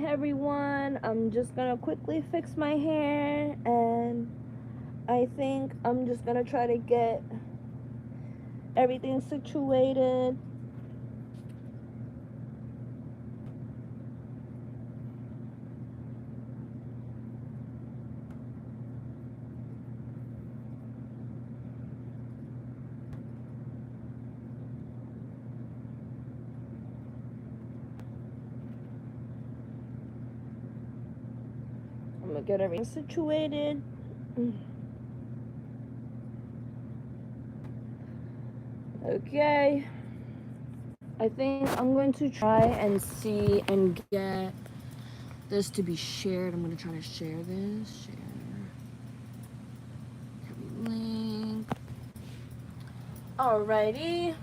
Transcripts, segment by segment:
everyone. I'm just gonna quickly fix my hair, and I think I'm just gonna try to get everything situated. I'm gonna get everything situated. Okay. I think I'm going to try and see and get this to be shared. I'm gonna try to share this. Share. Copy link. Alrighty.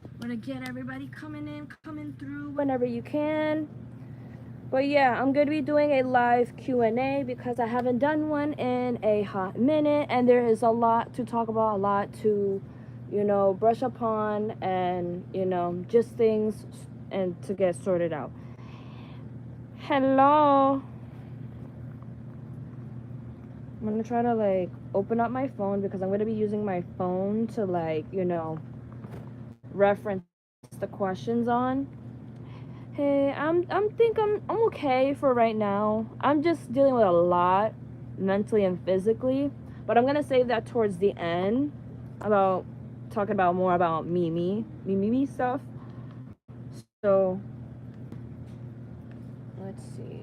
I'm gonna get everybody coming through whenever you can. But yeah, I'm going to be doing a live Q&A because I haven't done one in a hot minute, and there is a lot to talk about, a lot to, brush upon, and, just things and to get sorted out. Hello. I'm going to try to open up my phone because I'm going to be using my phone to reference the questions on. Hey, I'm okay for right now. I'm just dealing with a lot mentally and physically, but I'm gonna save that towards the end about talking about more about me stuff. So let's see.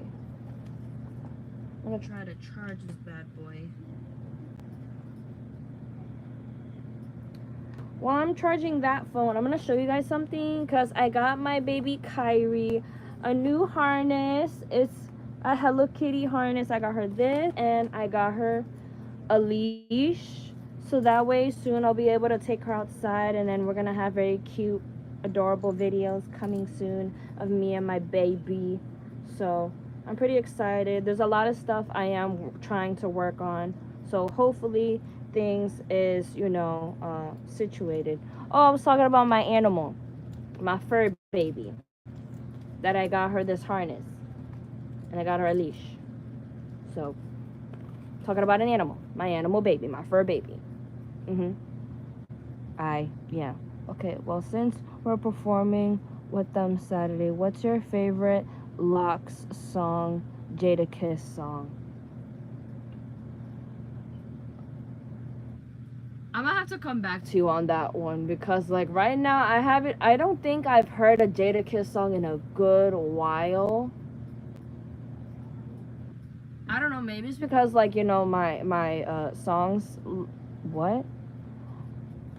I'm gonna try to charge this bad boy. While I'm charging that phone, I'm gonna show you guys something because I got my baby Kyrie a new harness. It's a Hello Kitty harness. I got her this, and I got her a leash, so that way soon I'll be able to take her outside, and then we're gonna have very cute, adorable videos coming soon of me and my baby. So I'm pretty excited. There's a lot of stuff I am trying to work on, so hopefully things is situated. Oh, I was talking about my animal, my fur baby, that I got her this harness, and I got her a leash. So talking about an animal, my animal baby, my fur baby. Yeah. Okay, well, since we're performing with them Saturday, what's your favorite Locks song, Jada Kiss song? I'm gonna have to come back to you on that one because right now I don't think I've heard a Jada Kiss song in a good while. I don't know, maybe it's because my songs. What?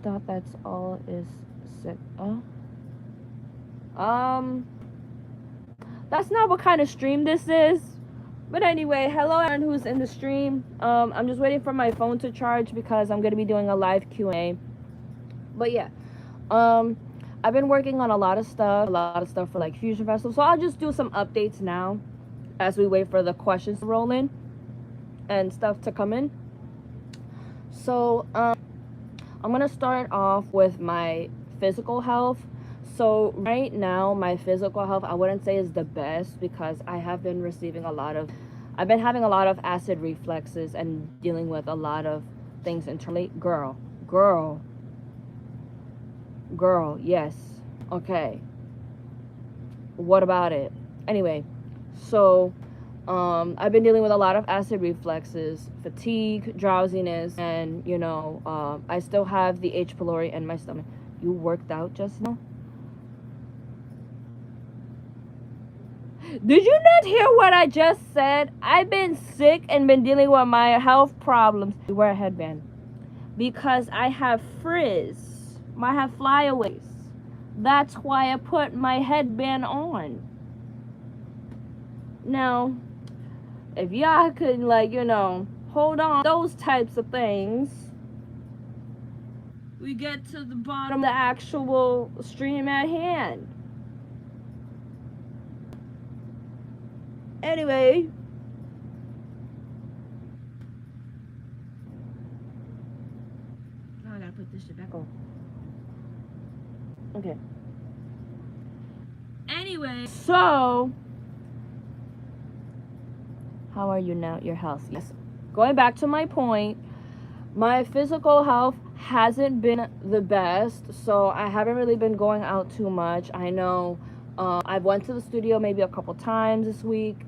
Thought that's all is sick. That's not what kind of stream this is. But anyway, hello everyone who's in the stream. I'm just waiting for my phone to charge because I'm gonna be doing a live Q&A. But yeah, I've been working on a lot of stuff for Fusion Festival. So I'll just do some updates now as we wait for the questions to roll in and stuff to come in. So I'm gonna start off with my physical health. So right now my physical health, I wouldn't say is the best because I have been receiving I've been having a lot of acid reflexes and dealing with a lot of things internally. Girl, yes. Okay. What about it? Anyway, so I've been dealing with a lot of acid reflexes, fatigue, drowsiness, and I still have the H. pylori in my stomach. You worked out just now? Did you not hear what I just said? I've been sick and been dealing with my health problems. Wear a headband because I have frizz. I have flyaways. That's why I put my headband on. Now, if y'all could hold on those types of things, we get to the bottom of the actual stream at hand. Anyway, now I gotta put this shit back on. Okay. Anyway, so how are you now? Your health. Yes. Going back to my point, my physical health hasn't been the best, so I haven't really been going out too much. I know I've went to the studio maybe a couple times this week,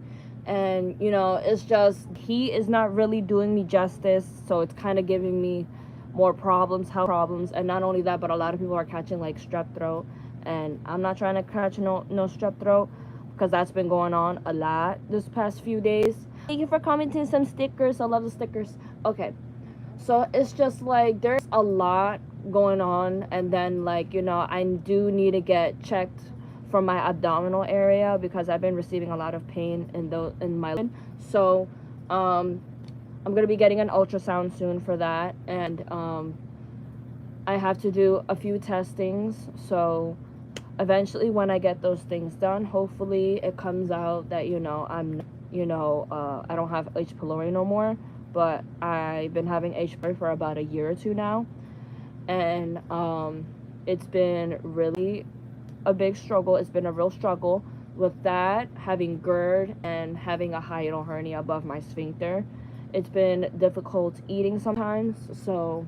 and you know, it's just heat is not really doing me justice, so it's kind of giving me more problems, health problems. And not only that, but a lot of people are catching like strep throat, and I'm not trying to catch no strep throat because that's been going on a lot this past few days. Thank you for commenting some stickers. I love the stickers. Okay, so it's just like there's a lot going on, and then like, you know, I do need to get checked from my abdominal area because I've been receiving a lot of pain in my. So I'm gonna be getting an ultrasound soon for that, and I have to do a few testings. So eventually when I get those things done, hopefully it comes out that, you know, I don't have H. pylori no more. But I've been having H. pylori for about a year or two now, and it's been really a big struggle. It's been a real struggle with that, having GERD and having a hiatal hernia above my sphincter. It's been difficult eating sometimes, so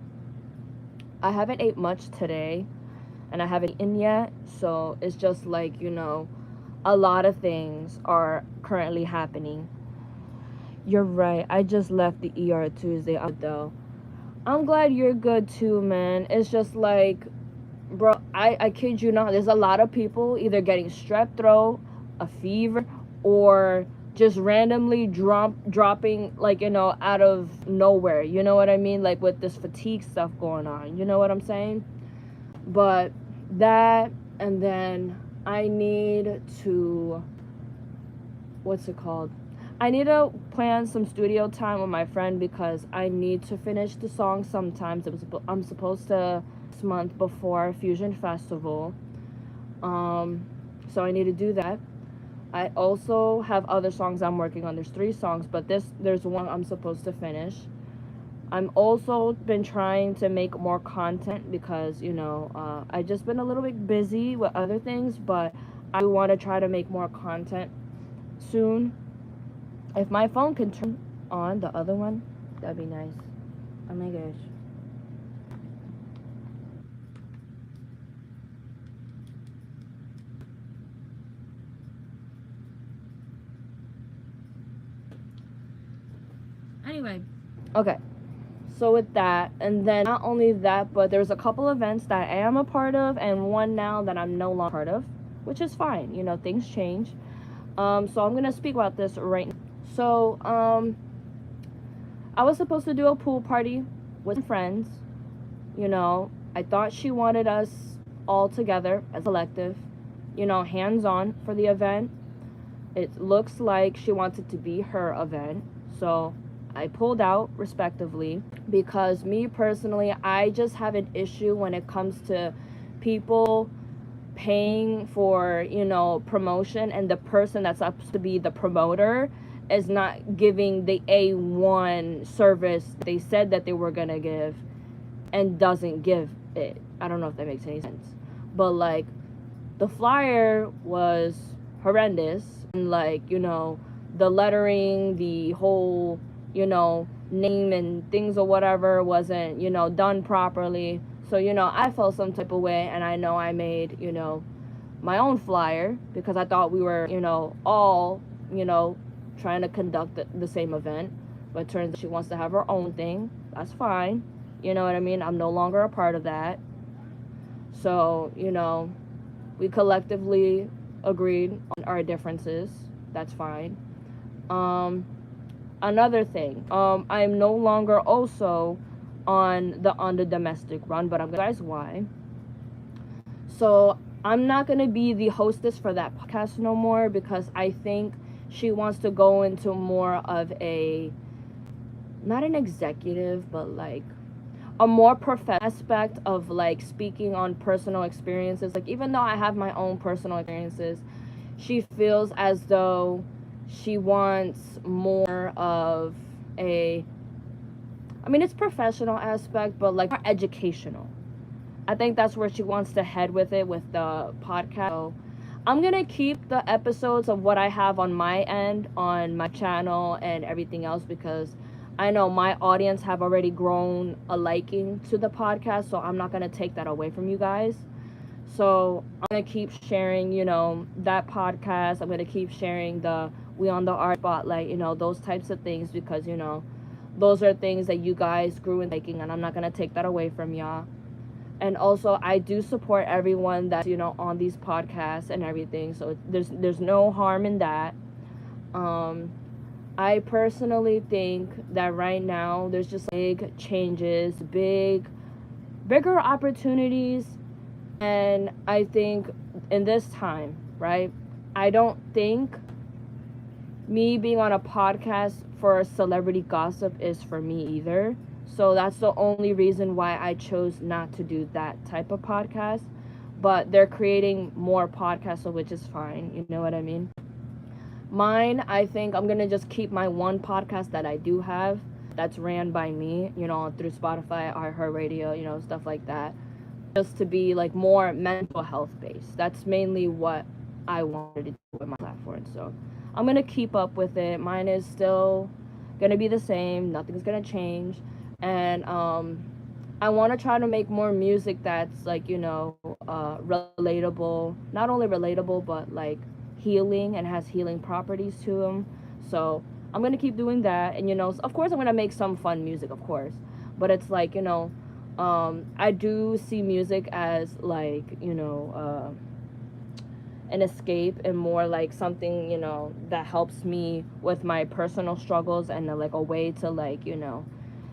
I haven't ate much today, and I haven't eaten yet, so it's just like, you know, a lot of things are currently happening. You're right. I just left the ER Tuesday, though. I'm glad you're good too, man. It's just like, bro, I kid you not. There's a lot of people either getting strep throat, a fever, or just randomly dropping, like, you know, out of nowhere. You know what I mean? Like with this fatigue stuff going on. You know what I'm saying? But that, and then I need to, what's it called? I need to plan some studio time with my friend because I need to finish the song sometimes. I'm supposed to this month before Fusion Festival. So I need to do that. I also have other songs I'm working on. There's 3 songs, but there's one I'm supposed to finish. I'm also been trying to make more content because, you know, I just been a little bit busy with other things, but I want to try to make more content soon. If my phone can turn on the other one, that'd be nice. Oh my gosh. Anyway. Okay. So with that, and then not only that, but there's a couple events that I am a part of, and one now that I'm no longer part of, which is fine. You know, things change. So I'm gonna speak about this right now. So, I was supposed to do a pool party with friends. You know, I thought she wanted us all together as a collective, you know, hands-on for the event. It looks like she wants it to be her event. So I pulled out respectively because me personally, I just have an issue when it comes to people paying for, you know, promotion, and the person that's supposed to be the promoter is not giving the A1 service they said that they were gonna give and doesn't give it. I don't know if that makes any sense, but like the flyer was horrendous, and like, you know, the lettering, the whole, you know, name and things or whatever wasn't, you know, done properly. So, you know, I felt some type of way, and I know I made, you know, my own flyer because I thought we were, you know, all, you know, trying to conduct the same event. But it turns out she wants to have her own thing. That's fine. You know what I mean? I'm no longer a part of that. So, you know, we collectively agreed on our differences. That's fine. Another thing, I'm no longer also on the domestic run, but I'm gonna guys why. So I'm not gonna be the hostess for that podcast no more because I think she wants to go into more of a, not an executive, but like a more professional aspect of like speaking on personal experiences. Like, even though I have my own personal experiences, she feels as though she wants more of a, I mean, it's professional aspect, but like more educational. I think that's where she wants to head with it with the podcast. So I'm gonna keep the episodes of what I have on my end on my channel and everything else, because I know my audience have already grown a liking to the podcast, so I'm not gonna take that away from you guys. So I'm gonna keep sharing, that podcast. I'm gonna keep sharing the We on the Art Spotlight, those types of things, because those are things that you guys grew in liking, and I'm not gonna take that away from y'all. And also, I do support everyone that's on these podcasts and everything, so there's no harm in that. I personally think that right now there's just big changes, bigger opportunities. And I think in this time, right, I don't think me being on a podcast for celebrity gossip is for me either. So that's the only reason why I chose not to do that type of podcast. But they're creating more podcasts, so which is fine. You know what I mean? Mine, I think I'm going to just keep my one podcast that I do have that's ran by me, through Spotify, iHeartRadio, stuff like that. Just to be like more mental health based. That's mainly what I wanted to do with my platform. So I'm going to keep up with it. Mine is still going to be the same. Nothing's going to change. And I want to try to make more music that's like, relatable. Not only relatable, but like healing and has healing properties to them. So I'm going to keep doing that. And, of course, I'm going to make some fun music, of course. But it's like, I do see music as like, an escape, and more like something, that helps me with my personal struggles, and like a way to like,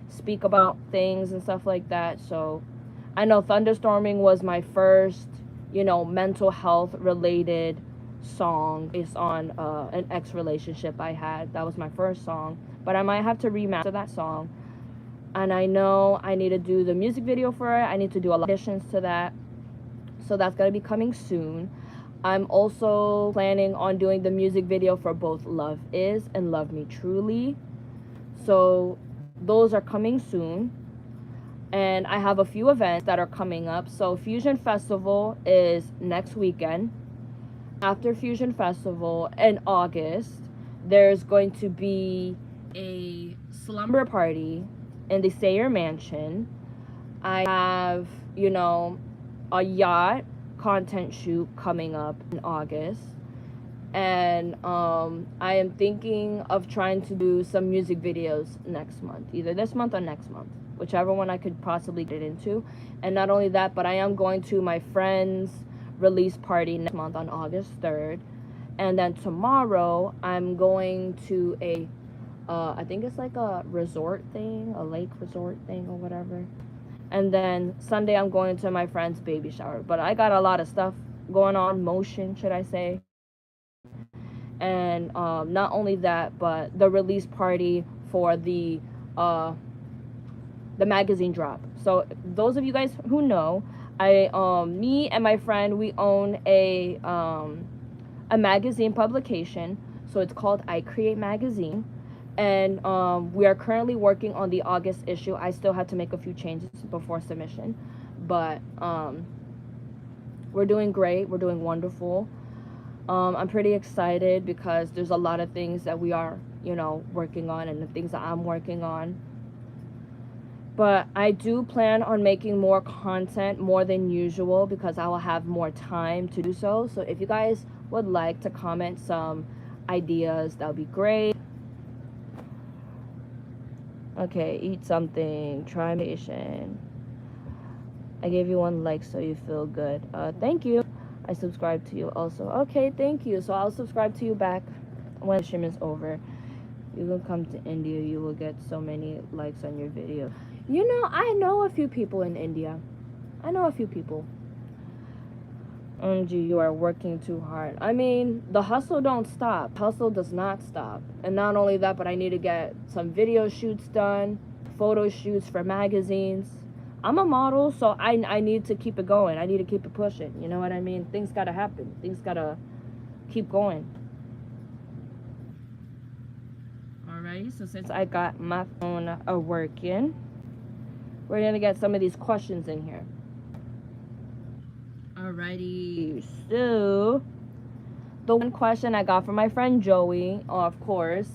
speak about things and stuff like that. So I know Thunderstorming was my first, mental health related song based on an ex relationship I had. That was my first song, but I might have to remaster that song. And I know I need to do the music video for it. I need to do a lot of additions to that. So that's going to be coming soon. I'm also planning on doing the music video for both Love Is and Love Me Truly. So those are coming soon. And I have a few events that are coming up. So Fusion Festival is next weekend. After Fusion Festival in August, there's going to be a slumber party in the Sayer Mansion. I have, a yacht content shoot coming up in August. And I am thinking of trying to do some music videos next month, either this month or next month, whichever one I could possibly get into. And not only that, but I am going to my friend's release party next month on August 3rd. And then tomorrow I'm going to I think it's like a resort thing, a lake resort thing or whatever. And then Sunday I'm going to my friend's baby shower. But I got a lot of stuff going on, motion, should I say. And not only that, but the release party for the magazine drop. So those of you guys who know, me and my friend, we own a magazine publication. So it's called I Create Magazine. And we are currently working on the August issue. I still have to make a few changes before submission, but we're doing great. We're doing wonderful. I'm pretty excited because there's a lot of things that we are, working on, and the things that I'm working on. But I do plan on making more content, more than usual, because I will have more time to do so. So if you guys would like to comment some ideas, that would be great. Okay, eat something. Try meditation. I gave you 1 like so you feel good. Thank you. I subscribe to you also. Okay, thank you. So I'll subscribe to you back when the stream is over. You can come to India. You will get so many likes on your video. I know a few people in India. I know a few people. OMG, you are working too hard. I mean, the hustle don't stop. Hustle does not stop. And not only that, but I need to get some video shoots done, photo shoots for magazines. I'm a model, so I need to keep it going. I need to keep it pushing. You know what I mean? Things gotta happen. Things gotta keep going. Alright, so since I got my phone working, we're gonna get some of these questions in here. Alrighty, so the one question I got from my friend Joey, of course,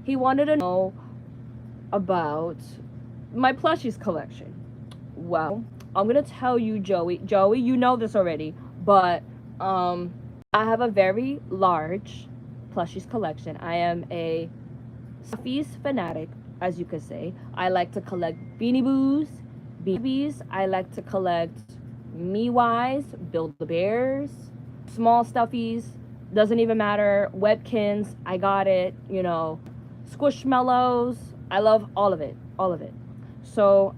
he wanted to know about my plushies collection. Well, I'm gonna tell you, Joey, you know this already, but I have a very large plushies collection. I am a stuffies fanatic, as you could say. I like to collect Beanie Boos, Beanies. I like to collect Me-Wise, Build-A-Bears, small stuffies, doesn't even matter. Webkins, I got it, you know, Squishmallows. I love all of it, all of it. So,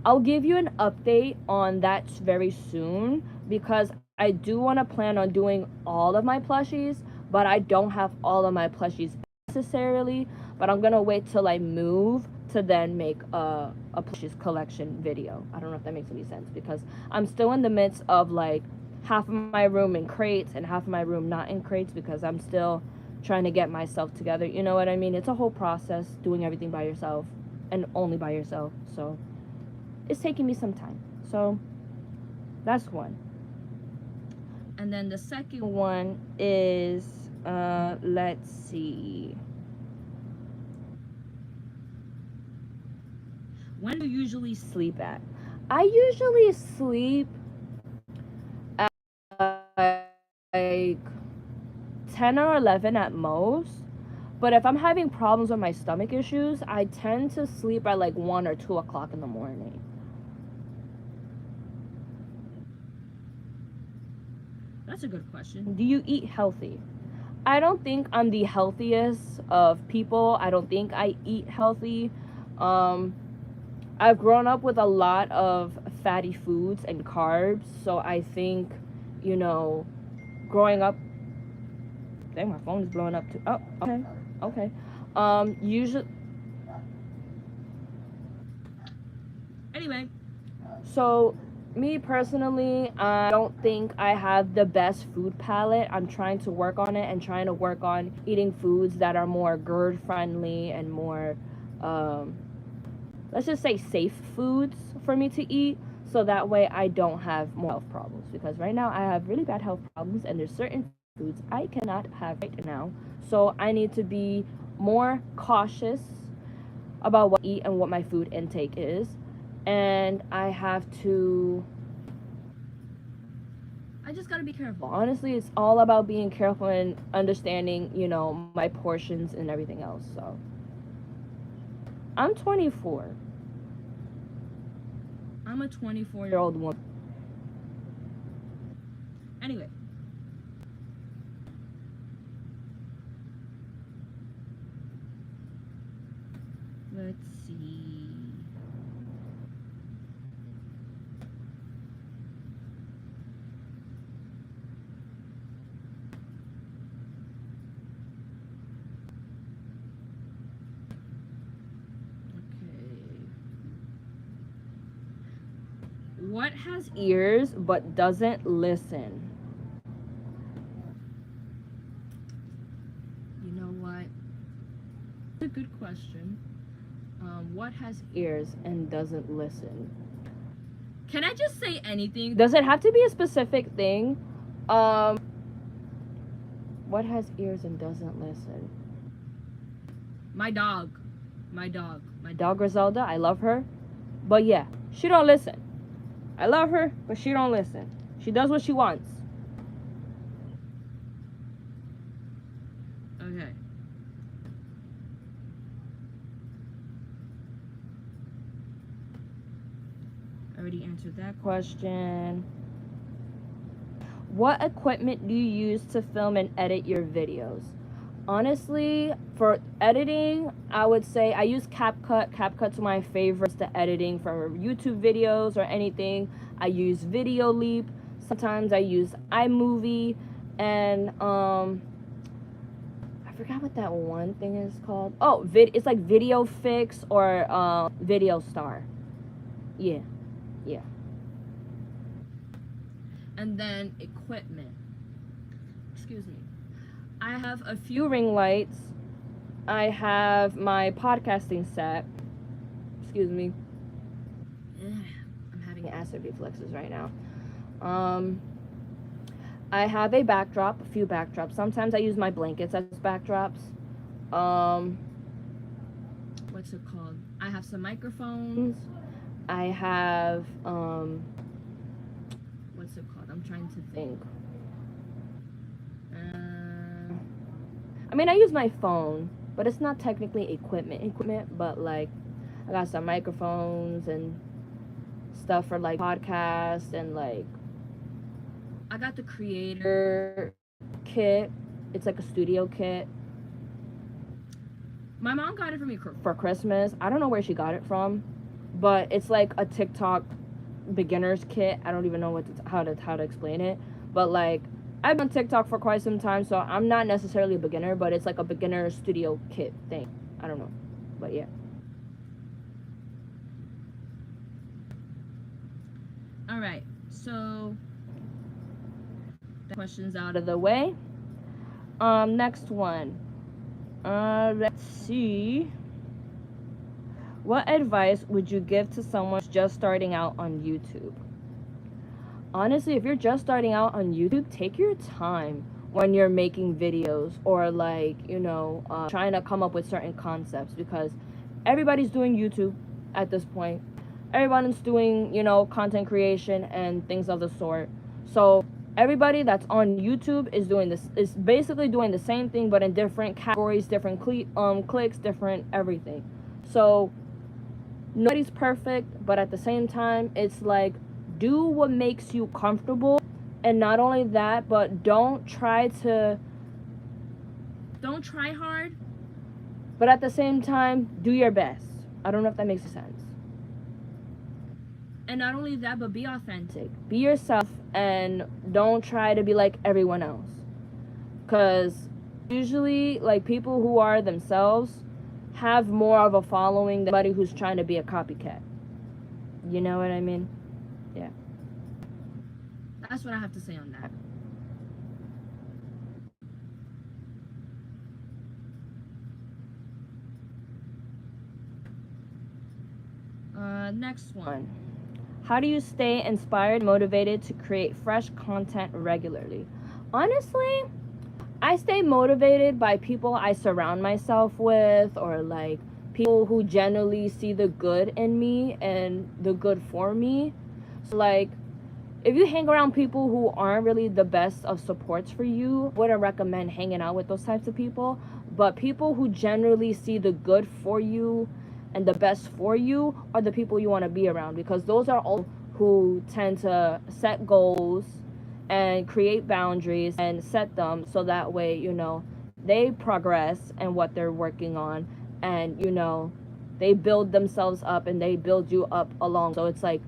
I'll give you an update on that very soon because I do want to plan on doing all of my plushies, but I don't have all of my plushies necessarily. But I'm gonna wait till I move to then make a plushies collection video. I don't know if that makes any sense because I'm still in the midst of like half of my room in crates and half of my room not in crates because I'm still trying to get myself together. You know what I mean? It's a whole process doing everything by yourself and only by yourself. So it's taking me some time. So that's one. And then the second one is let's see. When do you usually sleep at? I usually sleep at like 10 or 11 at most. But if I'm having problems with my stomach issues, I tend to sleep at like 1 or 2 o'clock in the morning. That's a good question. Do you eat healthy? I don't think I'm the healthiest of people. I don't think I eat healthy. I've grown up with a lot of fatty foods and carbs, so I think, you know, growing up. Dang, my phone is blowing up too. Oh, okay. Usually. Anyway, so me personally, I don't think I have the best food palette. I'm trying to work on it and trying to work on eating foods that are more GERD friendly and more, let's just say safe foods for me to eat. So that way I don't have more health problems. Because right now I have really bad health problems and there's certain foods I cannot have right now. So I need to be more cautious about what I eat and what my food intake is. And I just gotta be careful. Honestly, it's all about being careful and understanding, you know, my portions and everything else. So I'm 24. I'm a 24-year-old woman. Anyway. Let's see. What has ears but doesn't listen? You know what? It's a good question. What has ears and doesn't listen? Can I just say anything? Does it have to be a specific thing? What has ears and doesn't listen? My dog Griselda. I love her, but yeah, she don't listen. I love her, but she don't listen. She does what she wants. Okay. I already answered that question. What equipment do you use to film and edit your videos? Honestly, for editing, I would say I use CapCut. CapCut's my favorite to editing for YouTube videos or anything. I use Video Leap. Sometimes I use iMovie, and I forgot what that one thing is called. Oh, it's like Video Fix or Video Star. Yeah. And then equipment. Excuse me. I have a few ring lights. I have my podcasting set. Excuse me. I'm having acid reflexes right now. I have a backdrop, a few backdrops. Sometimes I use my blankets as backdrops. Um, what's it called? I have some microphones. I have, what's it called? I'm trying to think. I mean, I use my phone, but it's not technically equipment, but like, I got some microphones and stuff for like podcasts, and like, I got the creator kit. It's like a studio kit. My mom got it for me for Christmas. I don't know where she got it from, but it's like a TikTok beginner's kit. I don't even know how to explain it, but like, I've been on TikTok for quite some time, so I'm not necessarily a beginner, but it's like a beginner studio kit thing. I don't know, but yeah. All right, so the questions out of the way. Next one. Let's see. What advice would you give to someone who's just starting out on YouTube? Honestly, if you're just starting out on YouTube, take your time when you're making videos, or like, trying to come up with certain concepts, because everybody's doing YouTube at this point. Everyone's doing, content creation and things of the sort. So everybody that's on YouTube is basically doing the same thing, but in different categories, different clicks, different everything. So nobody's perfect, but at the same time, it's like, do what makes you comfortable. And not only that, but don't try hard, but at the same time, do your best. I don't know if that makes sense. And not only that, but be authentic. Be yourself, and don't try to be like everyone else. Because usually, like, people who are themselves have more of a following than somebody who's trying to be a copycat. You know what I mean? Yeah. That's what I have to say on that. Next one. How do you stay inspired, motivated to create fresh content regularly? Honestly, I stay motivated by people I surround myself with, or like people who genuinely see the good in me and the good for me. So like, if you hang around people who aren't really the best of supports for you, wouldn't recommend hanging out with those types of people. But people who generally see the good for you and the best for you are the people you want to be around, because those are all who tend to set goals and create boundaries and set them so that way, they progress in what they're working on, and, they build themselves up and they build you up along. So it's like,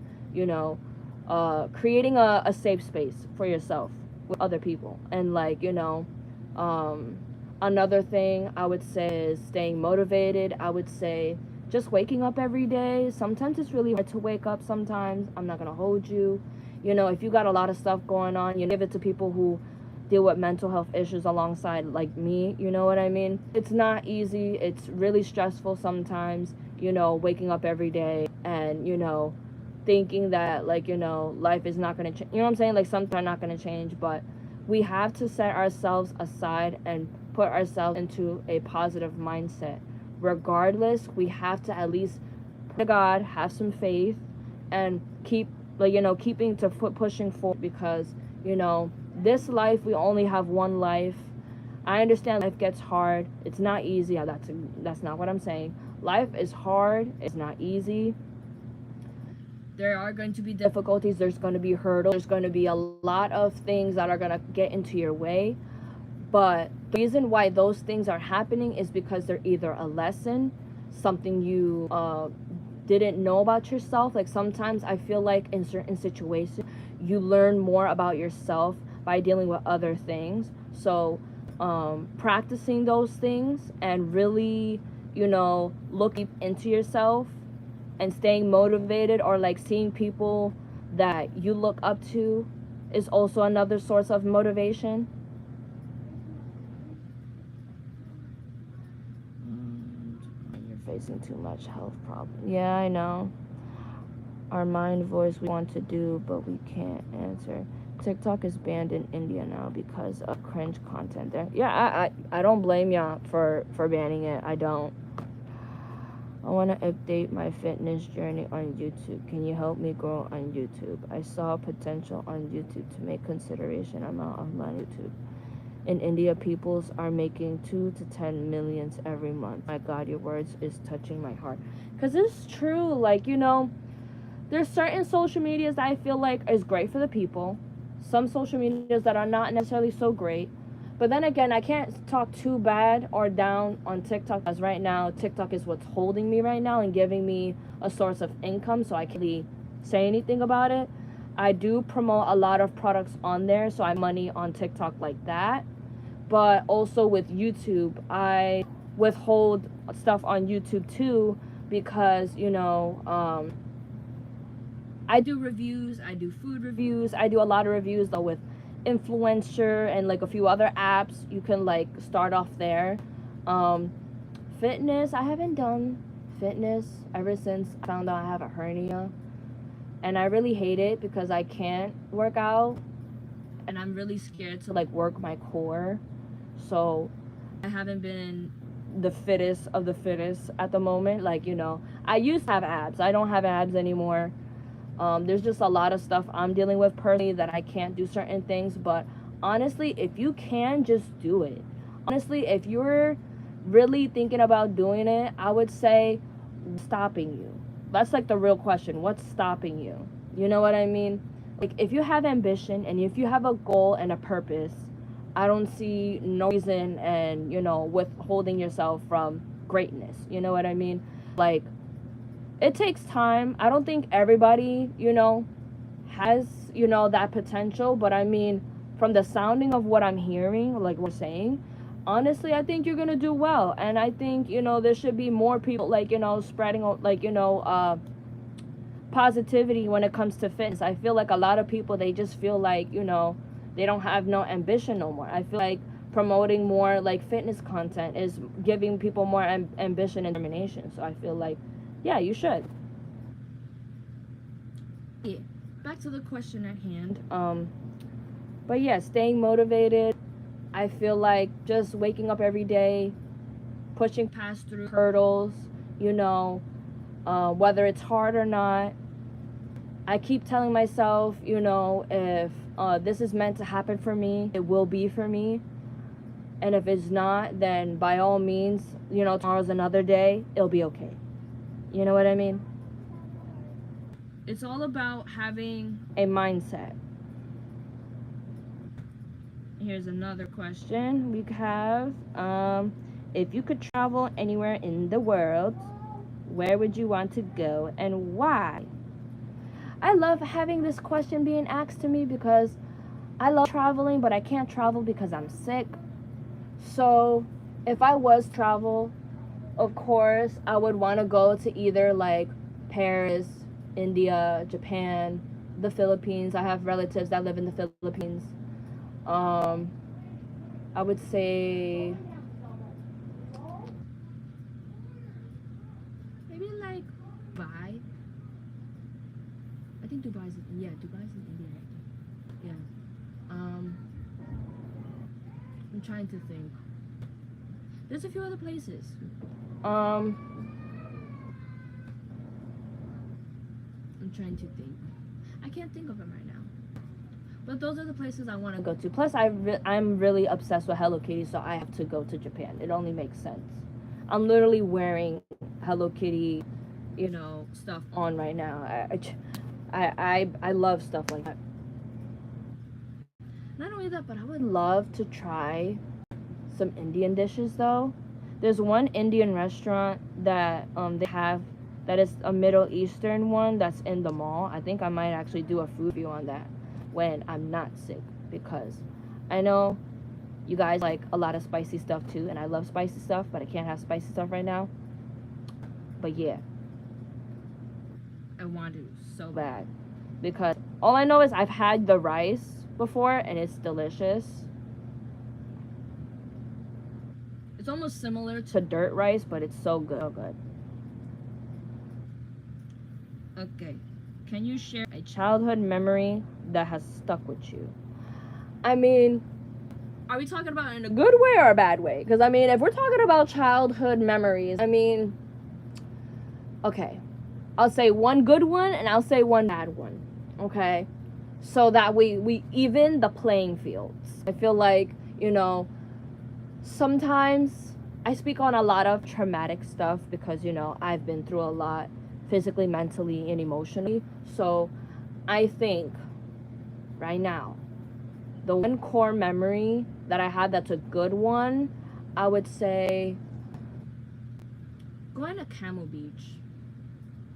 creating a safe space for yourself with other people. And like, another thing I would say is staying motivated. I would say just waking up every day. Sometimes it's really hard to wake up sometimes. I'm not gonna hold you. If you got a lot of stuff going on, give it to people who deal with mental health issues alongside like me. You know what I mean? It's not easy. It's really stressful sometimes, waking up every day and, thinking that like, life is not gonna change. You know what I'm saying? Like, something are not gonna change, but we have to set ourselves aside and put ourselves into a positive mindset. Regardless, we have to at least pray to God, have some faith, and keep pushing forward, because this life, we only have one life. I understand life gets hard. It's not easy. That's not what I'm saying. Life is hard. It's not easy. There are going to be difficulties. There's going to be hurdles. There's going to be a lot of things that are going to get into your way. But the reason why those things are happening is because they're either a lesson, something you didn't know about yourself. Like, sometimes I feel like in certain situations, you learn more about yourself by dealing with other things. So practicing those things and really, looking into yourself and staying motivated, or like seeing people that you look up to, is also another source of motivation. You're facing too much health problem. Yeah, I know. Our mind voice, we want to do, but we can't answer. TikTok is banned in India now because of cringe content there. Yeah, I don't blame y'all for banning it. I don't. I want to update my fitness journey on YouTube. Can you help me grow on YouTube? I saw potential on YouTube to make consideration amount of money on YouTube. In India, peoples are making 2 to 10 millions every month. My God, your words is touching my heart. Because it's true. Like, you know, there's certain social medias that I feel like is great for the people. Some social medias that are not necessarily so great. But then again, I can't talk too bad or down on TikTok, as right now TikTok is what's holding me right now and giving me a source of income, so I can't really say anything about it. I do promote a lot of products on there, so I have money on TikTok like that. But also with YouTube, I withhold stuff on YouTube too, because, you know, I do reviews, I do food reviews, I do a lot of reviews though with Influencer and like a few other apps. You can like start off there. Fitness, I haven't done fitness ever since I found out I have a hernia, and I really hate it because I can't work out and I'm really scared to like work my core. So I haven't been the fittest of the fittest at the moment. Like, you know, I used to have abs. I don't have abs anymore. There's just a lot of stuff I'm dealing with personally that I can't do certain things. But honestly, if you can, just do it. Honestly, if you're really thinking about doing it, I would say, what's stopping you? That's like the real question. What's stopping you? You know what I mean? Like, if you have ambition and if you have a goal and a purpose, I don't see no reason and, you know, withholding yourself from greatness. You know what I mean? Like, it takes time. I don't think everybody, you know, has, you know, that potential. But I mean, from the sounding of what I'm hearing, like we're saying, honestly, I think you're going to do well. And I think, you know, there should be more people, like, you know, spreading, like, you know, positivity when it comes to fitness. I feel like a lot of people, they just feel like, you know, they don't have no ambition no more. I feel like promoting more like fitness content is giving people more ambition and determination. So I feel like, yeah, you should. Yeah, back to the question at hand. But yeah, staying motivated. I feel like just waking up every day, pushing past through hurdles, you know, whether it's hard or not. I keep telling myself, you know, if this is meant to happen for me, it will be for me. And if it's not, then by all means, you know, tomorrow's another day, it'll be okay. You know what I mean? It's all about having a mindset. Here's another question we have. If you could travel anywhere in the world, where would you want to go and why? I love having this question being asked to me because I love traveling, but I can't travel because I'm sick. So if I was travel, of course, I would want to go to either like Paris, India, Japan, the Philippines. I have relatives that live in the Philippines. I would say maybe like Dubai. I think Dubai's in India, right? Yeah. I'm trying to think. There's a few other places. I'm trying to think. I can't think of them right now. But those are the places I want to go to. Plus, I'm really obsessed with Hello Kitty, so I have to go to Japan. It only makes sense. I'm literally wearing Hello Kitty, you know, stuff on right now. I love stuff like that. Not only that, but I would love to try some Indian dishes though. There's one Indian restaurant that they have that is a Middle Eastern one that's in the mall. I think I might actually do a food review on that when I'm not sick, because I know you guys like a lot of spicy stuff too, and I love spicy stuff, but I can't have spicy stuff right now. But yeah, I want to so bad, because all I know is I've had the rice before and it's delicious. It's almost similar to dirt rice, but it's so good. So good. Okay. Can you share a childhood memory that has stuck with you. I mean, are we talking about in a good way or a bad way? Because I mean, if we're talking about childhood memories, I mean, okay, I'll say one good one and I'll say one bad one, okay? So that we even the playing fields. I feel like, you know, sometimes I speak on a lot of traumatic stuff because, you know, I've been through a lot physically, mentally, and emotionally. So I think right now, the one core memory that I had that's a good one, I would say going to Camel Beach.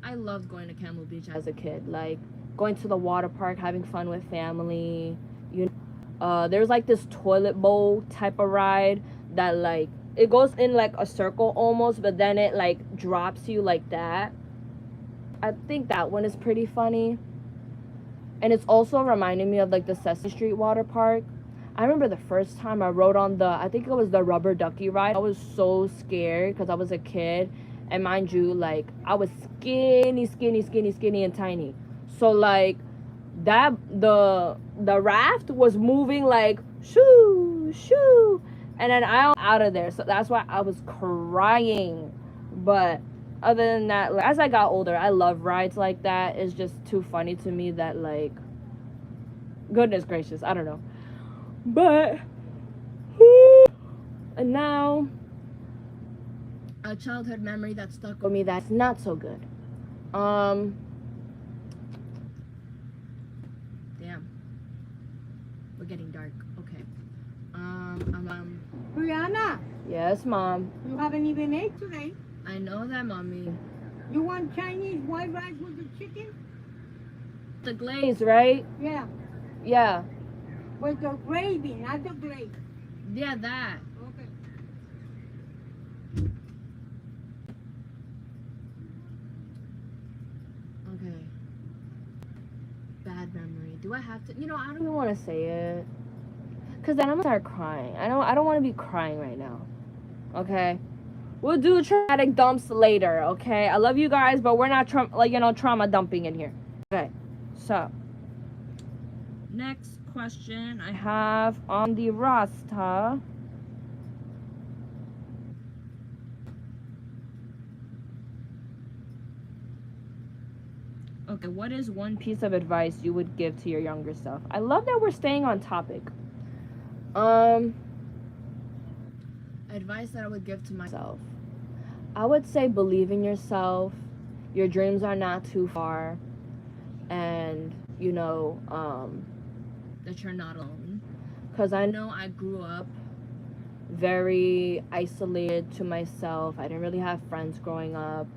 I loved going to Camel Beach as a kid. Like, going to the water park, having fun with family. You know, there's like this toilet bowl type of ride that, like, it goes in like a circle almost, but then it like drops you like that. I think that one is pretty funny. And it's also reminding me of like the Sesame Street water park. I remember the first time I rode on I think it was the rubber ducky ride. I was so scared because I was a kid. And mind you, like, I was skinny and tiny. So like the raft was moving like shoo shoo, and then I was out of there. So that's why I was crying. But other than that, like, as I got older, I love rides like that. It's just too funny to me that, like, goodness gracious, I don't know. But and now a childhood memory that stuck with me that's not so good. Damn, we're getting dark. Okay. Briana, Yes, Mom. you haven't even ate today. I know that, Mommy. You want Chinese white rice with the chicken? The glaze, right? Yeah, Yeah. with the gravy, not the glaze. Yeah, that. Okay. Okay. Bad memory. Do I have to? You know, I don't even want to say it. Because then I'm going to start crying. I don't want to be crying right now. Okay? We'll do traumatic dumps later, okay? I love you guys, but we're not, trauma dumping in here. Okay. So, next question I have on the roster. Okay, what is one piece of advice you would give to your younger self? I love that we're staying on topic. Advice that I would give to myself. I would say believe in yourself. Your dreams are not too far. And, you know, that you're not alone. Because I know I grew up very isolated to myself. I didn't really have friends growing up.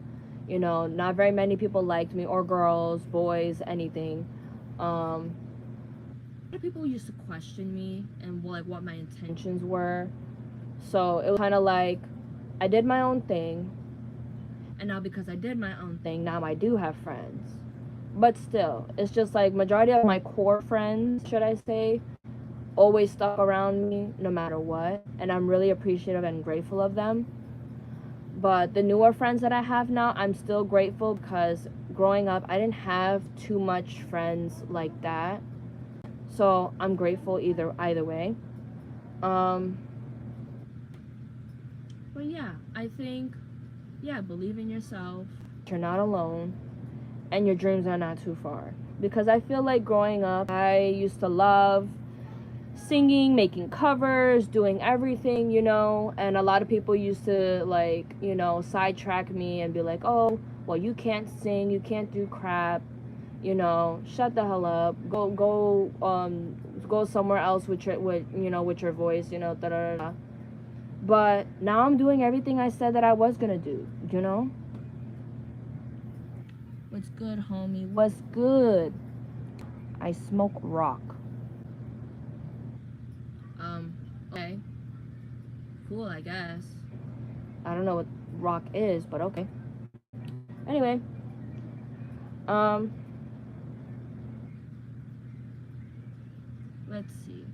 You know, not very many people liked me, or girls, boys, anything. A lot of people used to question me and like what my intentions were. So it was kind of like I did my own thing, and now because I did my own thing, now I do have friends. But still, it's just like majority of my core friends, should I say, always stuck around me no matter what, and I'm really appreciative and grateful of them. But the newer friends that I have now, I'm still grateful because growing up, I didn't have too much friends like that. So I'm grateful either way. But yeah, I think, yeah, believe in yourself. You're not alone, and your dreams are not too far. Because I feel like growing up, I used to love singing, making covers, doing everything, you know, and a lot of people used to, like, you know, sidetrack me and be like, oh, well, you can't sing, you can't do crap, you know, shut the hell up, go somewhere else with your voice, you know, da da da. But now I'm doing everything I said that I was gonna do, you know. What's good, homie? What's good? I smoke rock. Okay. Cool, I guess. I don't know what rock is, but okay. Anyway. Let's see.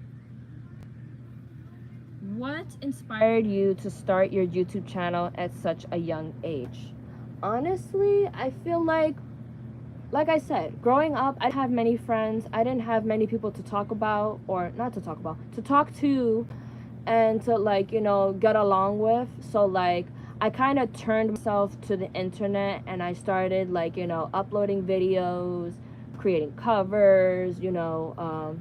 What inspired you to start your YouTube channel at such a young age? Honestly, I feel like like I said, growing up, I didn't have many friends. I didn't have many people to talk about, or not to talk about, to talk to, and to, like, you know, get along with. So like I kind of turned myself to the internet, and I started, like, you know, uploading videos, creating covers, you know,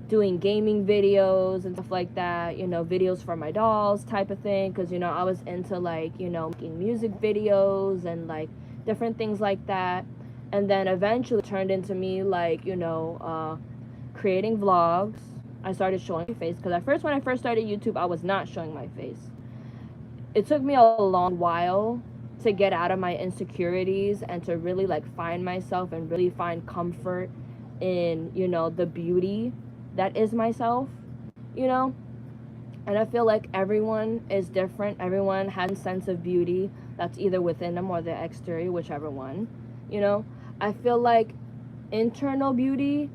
doing gaming videos and stuff like that, you know, videos for my dolls type of thing, because, you know, I was into, like, you know, making music videos and like different things like that. And then eventually turned into me, like, you know, creating vlogs. I started showing my face, because at first, when I first started YouTube, I was not showing my face. It took me a long while to get out of my insecurities and to really, like, find myself and really find comfort in, you know, the beauty that is myself, you know. And I feel like everyone is different. Everyone has a sense of beauty that's either within them or the exterior, whichever one, you know. I feel like internal beauty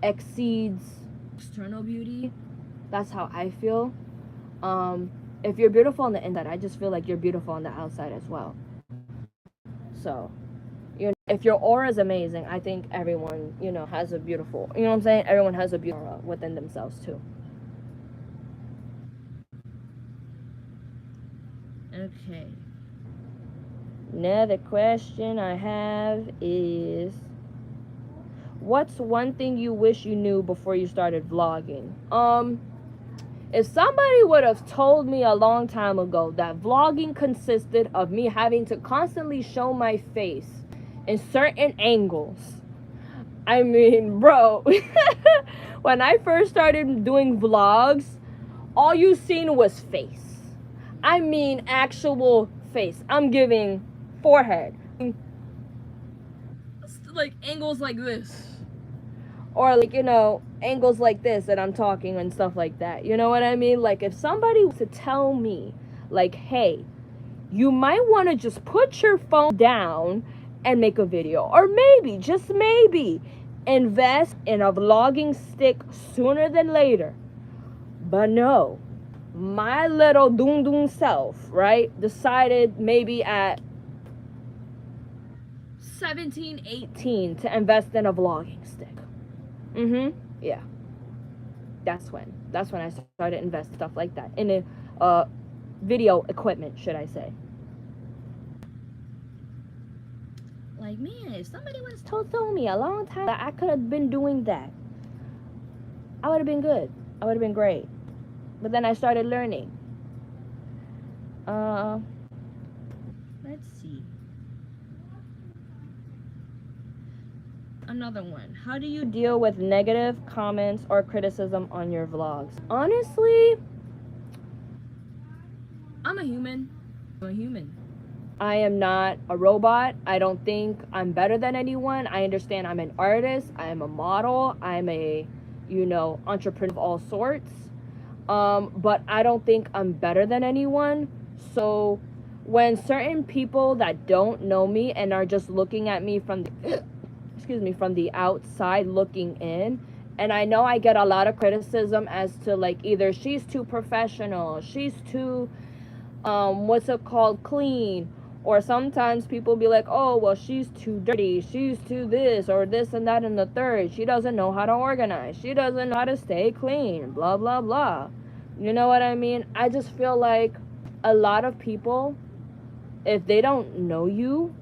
exceeds external beauty. That's how I feel. If you're beautiful on the inside, I just feel like you're beautiful on the outside as well. So, you know, if your aura is amazing, I think everyone, you know, has a beautiful, you know what I'm saying? Everyone has a beautiful aura within themselves too. Okay. Another question I have is, what's one thing you wish you knew before you started vlogging? If somebody would have told me a long time ago that vlogging consisted of me having to constantly show my face in certain angles, I mean, bro, when I first started doing vlogs, all you seen was face. I mean, actual face. I'm giving forehead, like angles like this, or, like, you know, angles like this that I'm talking and stuff like that. You know what I mean? Like, if somebody was to tell me, like, hey, you might want to just put your phone down and make a video, or maybe, just maybe, invest in a vlogging stick sooner than later. But no, my little doom self, right, decided maybe at 17, 18 to invest in a vlogging stick. Yeah. That's when I started invest stuff like that in a video equipment, should I say. Like, man, if somebody was told me a long time that I could have been doing that, I would have been good. I would have been great. But then I started learning. Let's see. Another one. How do you deal with negative comments or criticism on your vlogs? Honestly, I'm a human. I am not a robot. I don't think I'm better than anyone. I understand I'm an artist. I am a model. I'm a, you know, entrepreneur of all sorts. But I don't think I'm better than anyone. So when certain people that don't know me and are just looking at me from the from the outside looking in, and I know I get a lot of criticism as to, like, either she's too professional, she's too what's it called, clean, or sometimes people be like, oh, well, she's too dirty, she's too this or this and that and the third, she doesn't know how to organize, she doesn't know how to stay clean, blah blah blah. You know what I mean? I just feel like a lot of people, if they don't know you,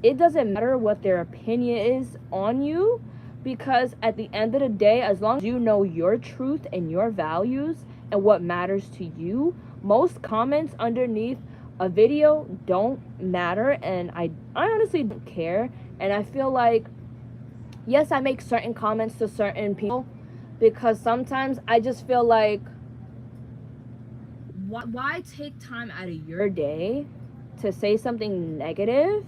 it doesn't matter what their opinion is on you, because at the end of the day, as long as you know your truth and your values and what matters to you, most comments underneath a video don't matter, and I honestly don't care. And I feel like, yes, I make certain comments to certain people because sometimes I just feel like, why take time out of your day to say something negative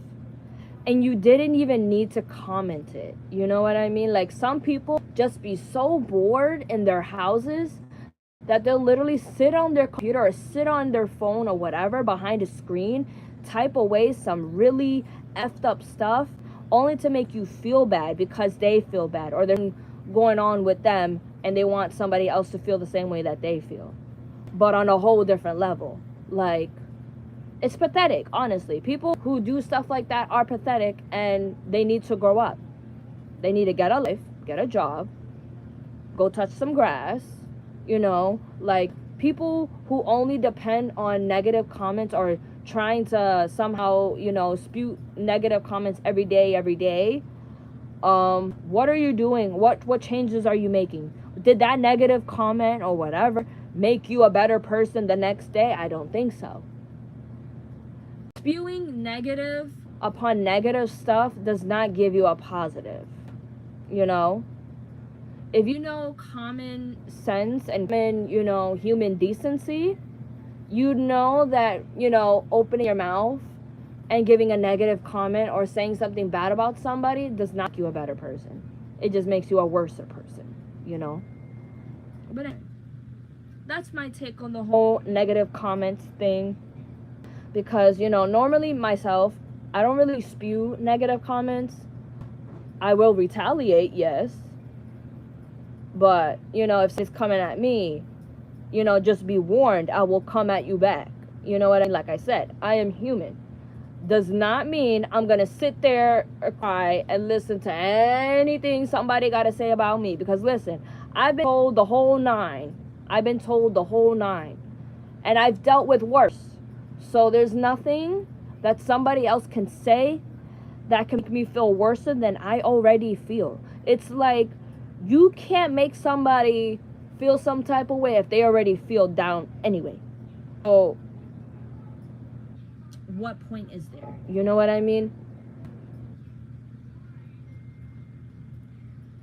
and you didn't even need to comment it? You know what I mean? Like, some people just be so bored in their houses that they'll literally sit on their computer or sit on their phone or whatever behind a screen, type away some really effed up stuff only to make you feel bad because they feel bad, or they're going on with them and they want somebody else to feel the same way that they feel, but on a whole different level. Like, it's pathetic, honestly. People who do stuff like that are pathetic, and they need to grow up. They need to get a life, get a job, go touch some grass, you know, like people who only depend on negative comments or trying to somehow, you know, spew negative comments every day. What are you doing? What changes are you making? Did that negative comment or whatever make you a better person the next day? I don't think so. Spewing negative upon negative stuff does not give you a positive, you know. If you know common sense and you know, human decency, you know that, you know, opening your mouth and giving a negative comment or saying something bad about somebody does not make you a better person. It just makes you a worse person, you know. But anyway, that's my take on the whole negative comments thing. Because, you know, normally myself, I don't really spew negative comments. I will retaliate, yes. But, you know, if it's coming at me, you know, just be warned, I will come at you back. You know what I mean? Like I said, I am human. Does not mean I'm going to sit there or cry and listen to anything somebody got to say about me. Because listen, I've been told the whole nine. I've been told the whole nine. And I've dealt with worse. So there's nothing that somebody else can say that can make me feel worse than I already feel. It's like you can't make somebody feel some type of way if they already feel down anyway. So what point is there? You know what I mean?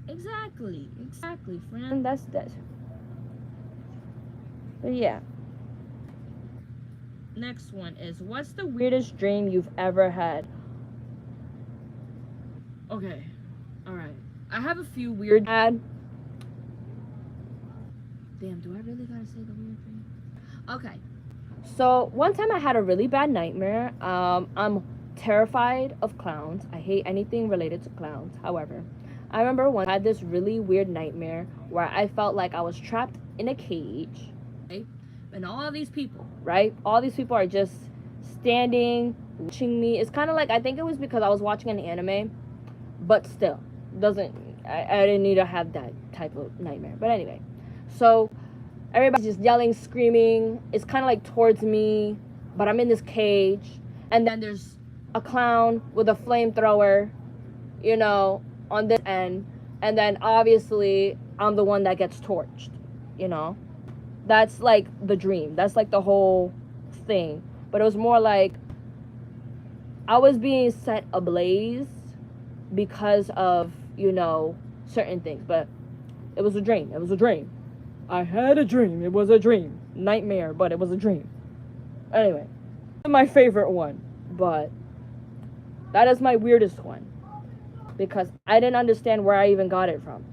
Exactly, friend. That's that. But yeah. Next one is, what's the weirdest dream you've ever had? Okay, all right. I have a few weird. Damn, do I really gotta say the weird thing? Okay. So one time I had a really bad nightmare. I'm terrified of clowns. I hate anything related to clowns. However, I remember one I had this really weird nightmare where I felt like I was trapped in a cage, right? And all these people, right? All these people are just standing, watching me. It's kind of like, I think it was because I was watching an anime, but still, I didn't need to have that type of nightmare. But anyway, so everybody's just yelling, screaming. It's kind of like towards me, but I'm in this cage. And then there's a clown with a flamethrower, you know, on this end. And then obviously I'm the one that gets torched, you know. That's like the dream. That's like the whole thing. But it was more like I was being set ablaze because of, you know, certain things. But it was a dream. It was a dream. I had a dream. It was a dream. Nightmare, but it was a dream. Anyway, my favorite one. But that is my weirdest one. Because I didn't understand where I even got it from.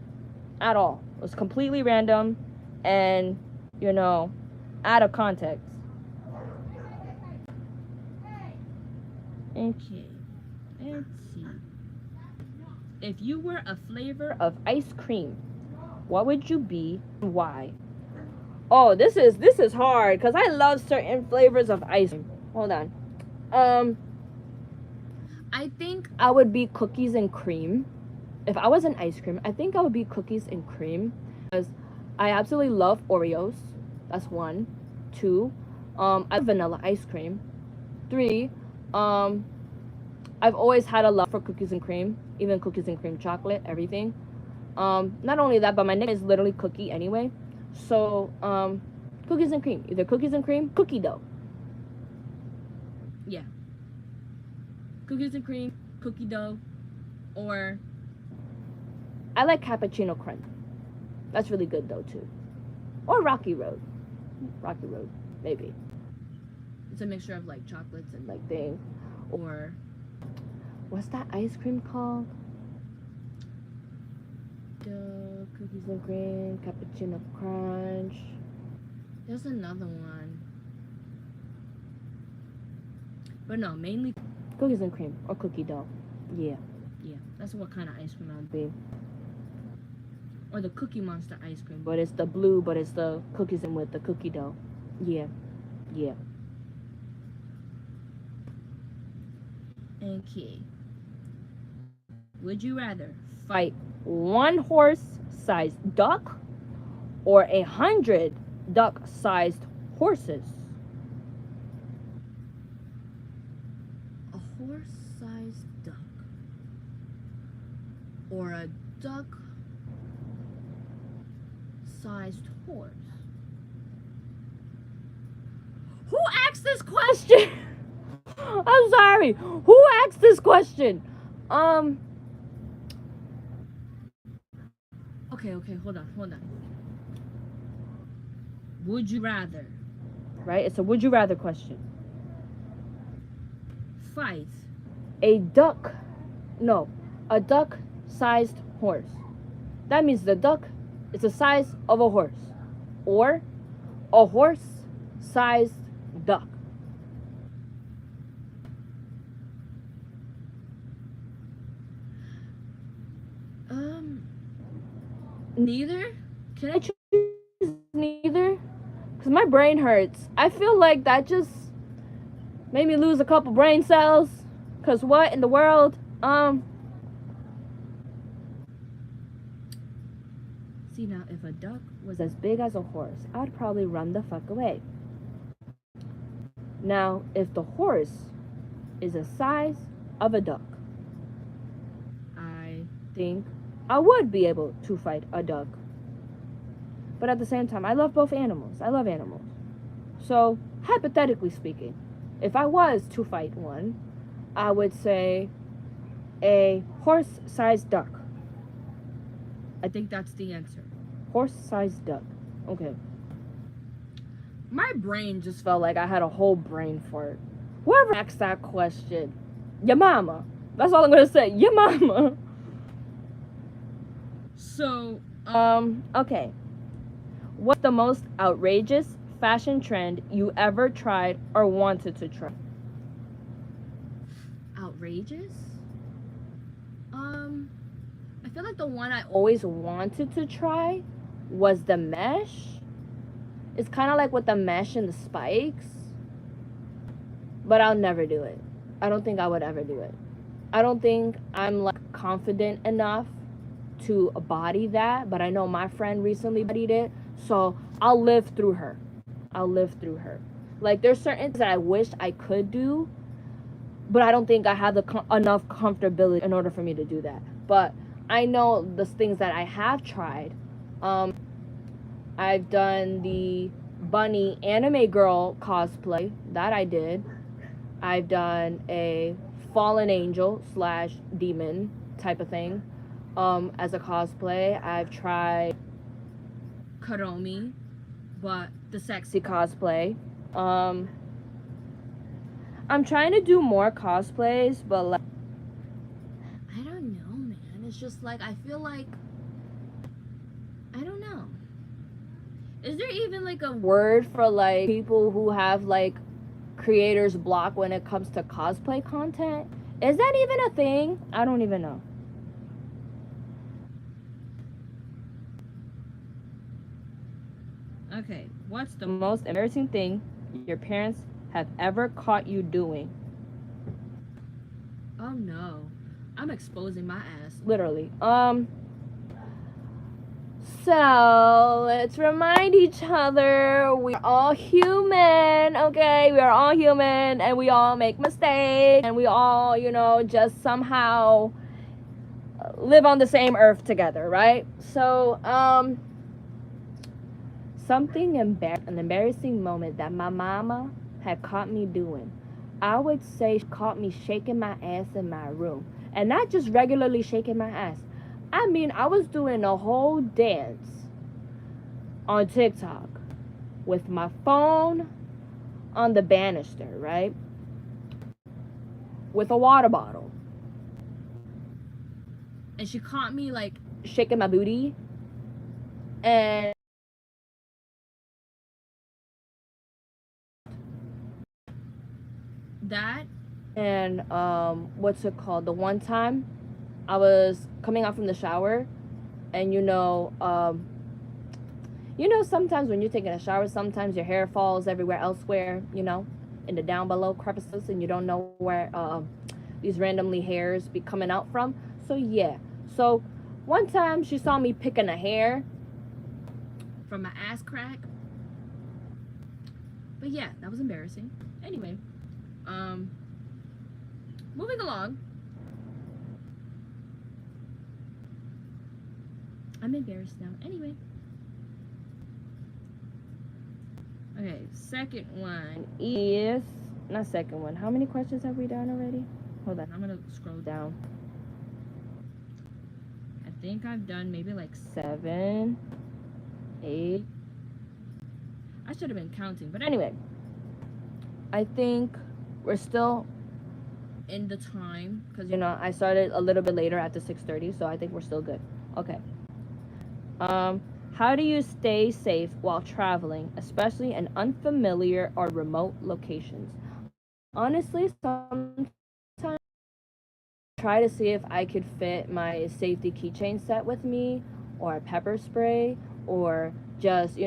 At all. It was completely random. And, you know, out of context. Okay. Let's see. If you were a flavor of ice cream, what would you be and why? Oh, this is hard because I love certain flavors of ice cream. Hold on. I think I would be cookies and cream. If I was an ice cream, I think I would be cookies and cream because I absolutely love Oreos. That's 1. 2, I love vanilla ice cream. 3, I've always had a love for cookies and cream, even cookies and cream chocolate, everything. Not only that, but my name is literally Cookie anyway. So, cookies and cream. Either cookies and cream, cookie dough. Yeah. Cookies and cream, cookie dough, or I like cappuccino crunch. That's really good though too. Or Rocky Road. Rocky Road, maybe. It's a mixture of like chocolates and like things. Or what's that ice cream called? The cookies and cream, cappuccino crunch. There's another one. But no, mainly cookies and cream or cookie dough. Yeah. That's what kind of ice cream I'd be. Or the Cookie Monster ice cream, but it's the blue, but it's the cookies and with the cookie dough. Yeah. Okay. Would you rather fight one horse-sized duck or 100 duck-sized horses? A horse-sized duck or a duck-sized horse? Who asked this question? I'm sorry. Who asked this question? Okay, hold on. Would you rather? Right? It's a would you rather question. Fight a duck-sized horse. That means the duck is the size of a horse. Or a horse-sized duck. Neither? Can I choose neither? Because my brain hurts. I feel like that just made me lose a couple brain cells. Because what in the world? See, now, if a duck was as big as a horse, I'd probably run the fuck away. Now, if the horse is the size of a duck, I think I would be able to fight a duck. But at the same time, I love both animals. I love animals. So, hypothetically speaking, if I was to fight one, I would say a horse-sized duck. I think that's the answer. Horse-sized duck. Okay. My brain just felt like I had a whole brain fart. Whoever asked that question, your mama. That's all I'm gonna say. Your mama. So, okay. What's the most outrageous fashion trend you ever tried or wanted to try? Outrageous? I feel like the one I always wanted to try was the mesh. It's kind of like with the mesh and the spikes. But I'll never do it. I don't think I would ever do it. I don't think I'm like confident enough to body that, but I know my friend recently bodied it, so I'll live through her. Like, there's certain things that I wish I could do, but I don't think I have enough comfortability in order for me to do that. But I know the things that I have tried. I've done the bunny anime girl cosplay. That I did. I've done a fallen angel / demon type of thing as a cosplay. I've tried Karomi, but the sexy cosplay. I'm trying to do more cosplays, but like, I don't know, man. It's just like, I feel like, I don't know. Is there even like a word for like people who have like creator's block when it comes to cosplay content? Is that even a thing? I don't even know. Okay, what's the most embarrassing thing your parents have ever caught you doing? Oh no, I'm exposing my ass. Literally. So let's remind each other we're all human, okay? We are all human and we all make mistakes and we all, you know, just somehow live on the same earth together, right? So, an embarrassing moment that my mama had caught me doing. I would say she caught me shaking my ass in my room. And not just regularly shaking my ass. I mean, I was doing a whole dance on TikTok with my phone on the banister, right? With a water bottle. And she caught me like shaking my booty. And that, and what's it called? The one time I was coming out from the shower, and sometimes when you're taking a shower, sometimes your hair falls everywhere elsewhere, in the down below crevices, and you don't know where these randomly hairs be coming out from. So yeah. So one time she saw me picking a hair from my ass crack. But yeah, that was embarrassing. Anyway, moving along. I'm embarrassed now. Anyway. Okay, second one is not second one. How many questions have we done already? Hold on, I'm gonna scroll down. I think I've done maybe like 7, 8. I should have been counting, but anyway, I think we're still in the time because I started a little bit later at the 6:30, so I think we're still good. Okay. How do you stay safe while traveling, especially in unfamiliar or remote locations? Honestly, sometimes I try to see if I could fit my safety keychain set with me, or a pepper spray, or just,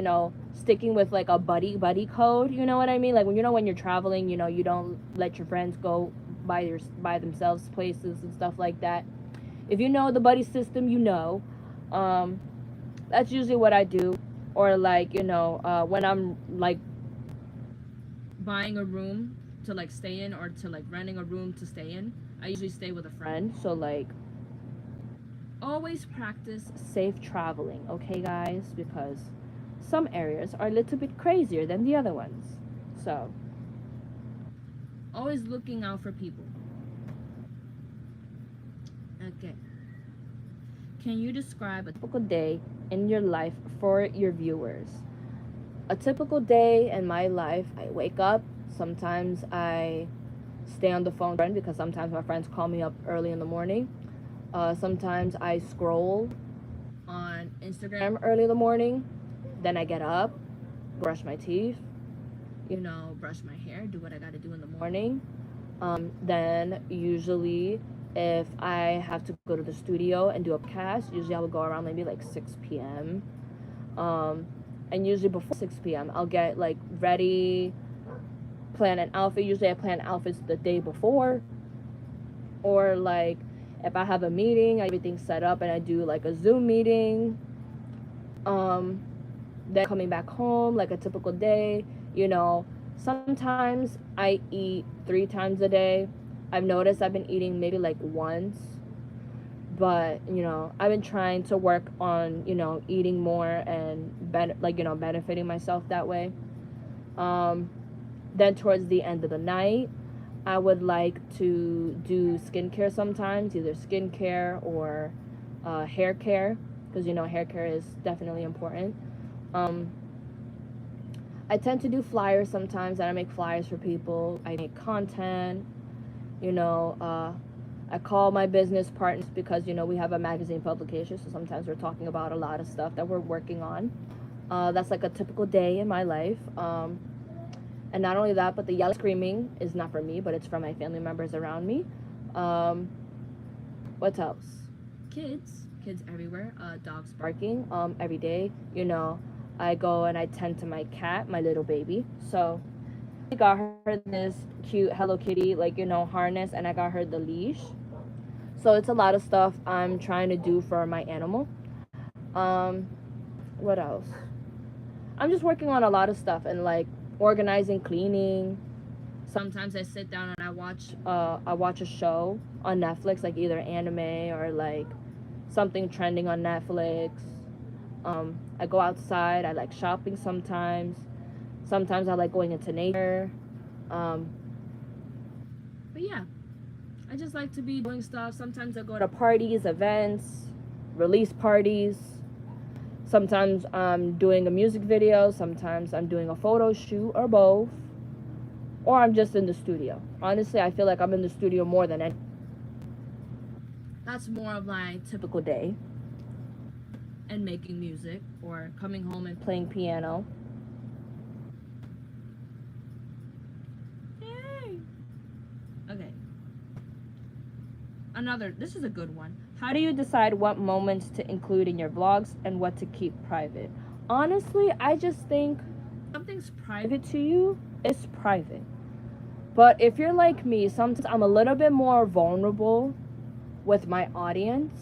sticking with like a buddy code. You know what I mean? Like when you're traveling, you don't let your friends go by themselves places and stuff like that. If you know the buddy system, that's usually what I do. Or like, when I'm like buying a room to like stay in, or to like renting a room to stay in, I usually stay with a friend. So like, always practice safe traveling, okay guys? Because some areas are a little bit crazier than the other ones. So always looking out for people. Okay. Can you describe a typical day in your life for your viewers? A typical day in my life, I wake up. Sometimes I stay on the phone with a friend because sometimes my friends call me up early in the morning. Sometimes I scroll on Instagram early in the morning. Then I get up, brush my teeth, brush my hair, do what I gotta do in the morning. Then usually if I have to go to the studio and do a cast, usually I would go around maybe like 6 p.m. And usually before 6 p.m. I'll get like ready, plan an outfit. Usually I plan outfits the day before. Or like if I have a meeting, everything's set up and I do like a Zoom meeting. Then coming back home, like a typical day, sometimes I eat 3 times a day. I've noticed I've been eating maybe like once, but I've been trying to work on eating more and benefiting myself that way. Then towards the end of the night, I would like to do skincare sometimes, either skincare or hair care, because hair care is definitely important. I tend to do flyers sometimes, and I make flyers for people. I make content. I call my business partners because we have a magazine publication, so sometimes we're talking about a lot of stuff that we're working on. That's like a typical day in my life. And not only that, but the yelling screaming is not for me, but it's for my family members around me. What else? Kids everywhere. Dogs barking every day. I go and I tend to my cat, my little baby. So I got her this cute Hello Kitty harness, and I got her the leash. So it's a lot of stuff I'm trying to do for my animal. What else? I'm just working on a lot of stuff and like organizing, cleaning. Sometimes I sit down and I watch a show on Netflix, like either anime or like something trending on Netflix. I go outside. I like shopping sometimes. Sometimes I like going into nature. But yeah, I just like to be doing stuff. Sometimes I go to parties, events, release parties. Sometimes I'm doing a music video. Sometimes I'm doing a photo shoot, or both. Or I'm just in the studio. Honestly, I feel like I'm in the studio more than any. That's more of my typical day. And making music, or coming home and playing piano. Yay! Okay. This is a good one. How do you decide what moments to include in your vlogs and what to keep private? Honestly, I just think something's private to you, it's private. But if you're like me, sometimes I'm a little bit more vulnerable with my audience.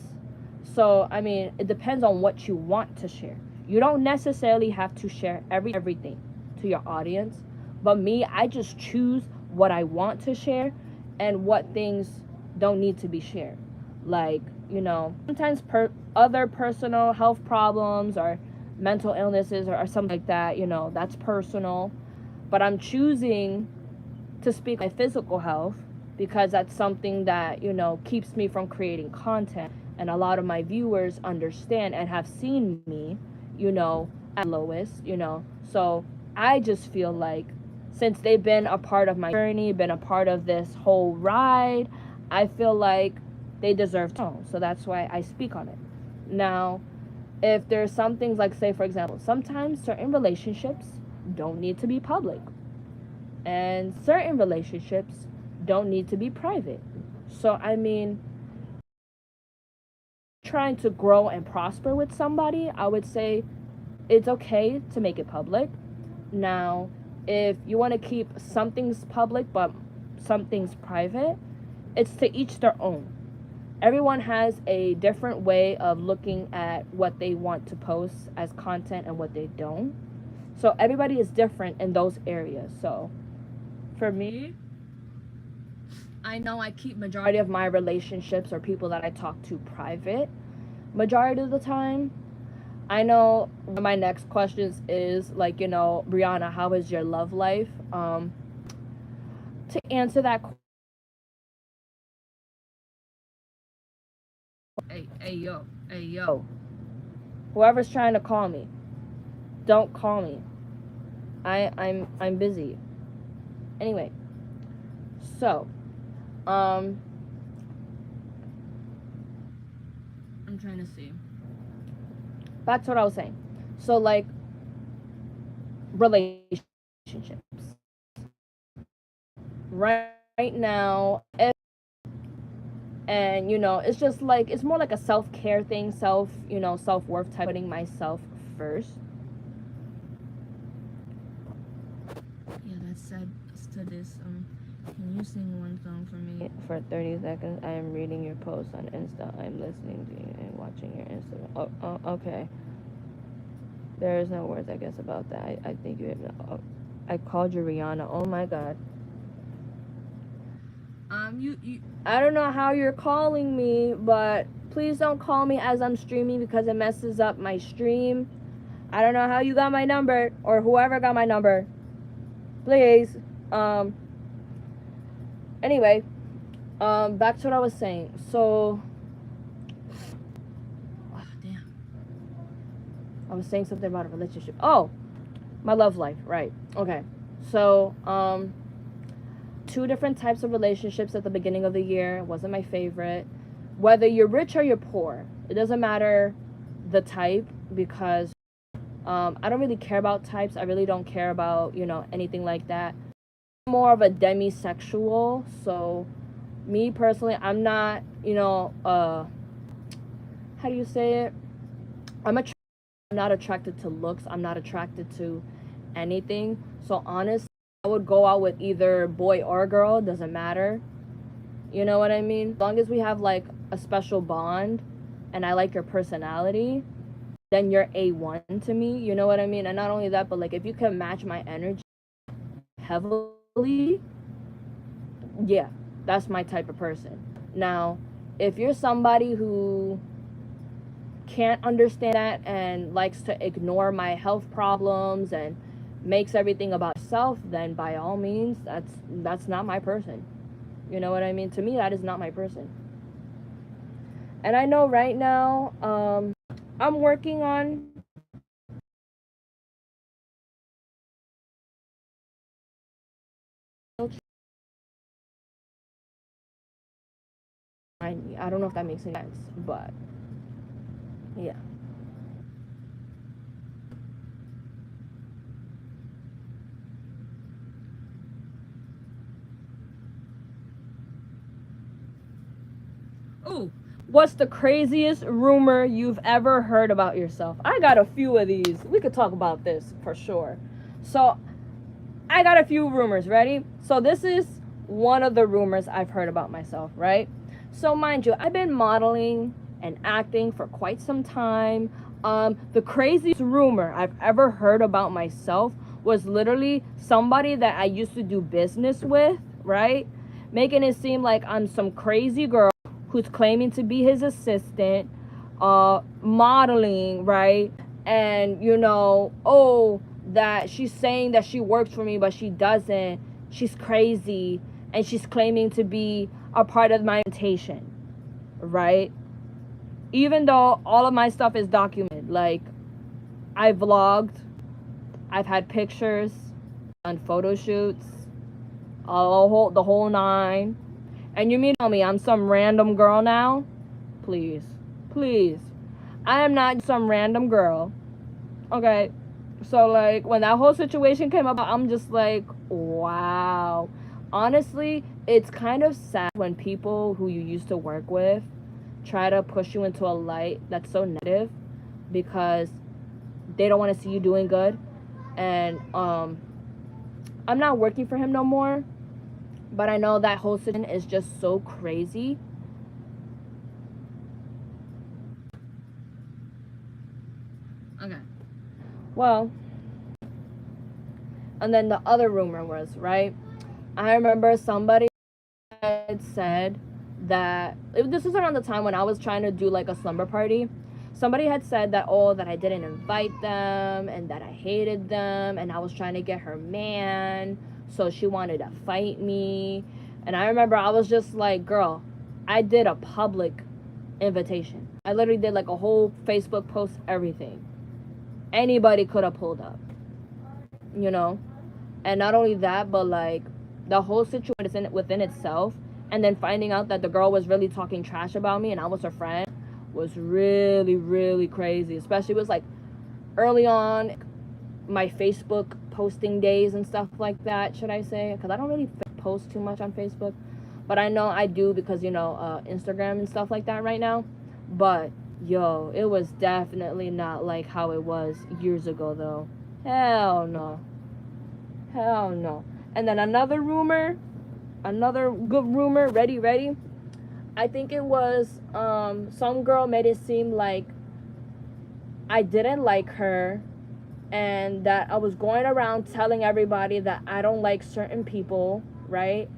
So, I mean, it depends on what you want to share. You don't necessarily have to share everything to your audience. But me, I just choose what I want to share and what things don't need to be shared. Like, you know, sometimes other personal health problems or mental illnesses or something like that, you know, that's personal. But I'm choosing to speak my physical health because that's something that, you know, keeps me from creating content. And a lot of my viewers understand and have seen me, you know, at lowest, you know. So I just feel like since they've been a part of my journey, been a part of this whole ride, I feel like they deserve to know. So that's why I speak on it. Now, if there's some things like, say, for example, sometimes certain relationships don't need to be public. And certain relationships don't need to be private. So, I mean, trying to grow and prosper with somebody, I would say it's okay to make it public. Now, if you want to keep some things public but some things private, it's to each their own. Everyone has a different way of looking at what they want to post as content and what they don't. So everybody is different in those areas. So for me, I know I keep majority of my relationships or people that I talk to private majority of the time. I know one of my next questions is like, you know, Briana, how is your love life? To answer that question, hey yo, whoever's trying to call me, don't call me. I'm busy. Anyway, so I'm trying to see. Back to what I was saying. So like relationships. Right now, and you know, it's just like it's more like a self-care thing, self-worth type, putting myself first. Yeah, that said to this, can you sing one song for me? For 30 seconds, I am reading your post on Insta. I'm listening to you and watching your Instagram. Oh, okay. There is no words, I guess, about that. I think you have. I called you Rihanna. Oh my God. I don't know how you're calling me, but please don't call me as I'm streaming because it messes up my stream. I don't know how you got my number or whoever got my number. Please. Anyway, back to what I was saying. So, oh, damn. I was saying something about a relationship. Oh, my love life, right. Okay. So, 2 different types of relationships at the beginning of the year. Wasn't my favorite. Whether you're rich or you're poor, it doesn't matter the type because I don't really care about types. I really don't care about, you know, anything like that. I'm more of a demisexual. So me personally, I'm not, you know, how do you say it? I'm not attracted to looks. I'm not attracted to anything. So honestly, I would go out with either boy or girl, doesn't matter. You know what I mean? As long as we have like a special bond and I like your personality, then you're A1 to me. You know what I mean? And not only that, but like if you can match my energy heavily, yeah, that's my type of person. Now, if you're somebody who can't understand that and likes to ignore my health problems and makes everything about self, then by all means, that's not my person. You know what I mean? To me, that is not my person. And I know right now, I'm working on I don't know if that makes any sense, but yeah. Ooh, what's the craziest rumor you've ever heard about yourself? I got a few of these. We could talk about this for sure. So, I got a few rumors. Ready? So, this is one of the rumors I've heard about myself, right? So mind you, I've been modeling and acting for quite some time. The craziest rumor I've ever heard about myself was literally somebody that I used to do business with, right? Making it seem like I'm some crazy girl who's claiming to be his assistant, modeling, right? And oh, that she's saying that she works for me, but she doesn't. She's crazy, and she's claiming to be a part of my presentation, right? Even though all of my stuff is documented, like I vlogged, I've had pictures, done photo shoots, the whole nine. And you mean tell me I'm some random girl now? Please, please. I am not some random girl. Okay. So like when that whole situation came up, I'm just like, wow. Honestly, it's kind of sad when people who you used to work with try to push you into a light that's so negative because they don't want to see you doing good. And I'm not working for him no more, but I know that whole situation is just so crazy. Okay. Well, and then the other rumor was, right? I remember somebody had said that this was around the time when I was trying to do like a slumber party. Somebody had said that, oh, that I didn't invite them and that I hated them and I was trying to get her man, so she wanted to fight me. And I remember I was just like, girl, I did a public invitation. I literally did like a whole Facebook post, everything. Anybody could have pulled up, And not only that, but like the whole situation within itself, and then finding out that the girl was really talking trash about me and I was her friend was really, really crazy. Especially it was like early on my Facebook posting days and stuff like that, should I say, because I don't really post too much on Facebook, but I know I do because Instagram and stuff like that right now. But yo, it was definitely not like how it was years ago though. Hell no. Hell no. And then another good rumor, ready. I think it was some girl made it seem like I didn't like her and that I was going around telling everybody that I don't like certain people, right?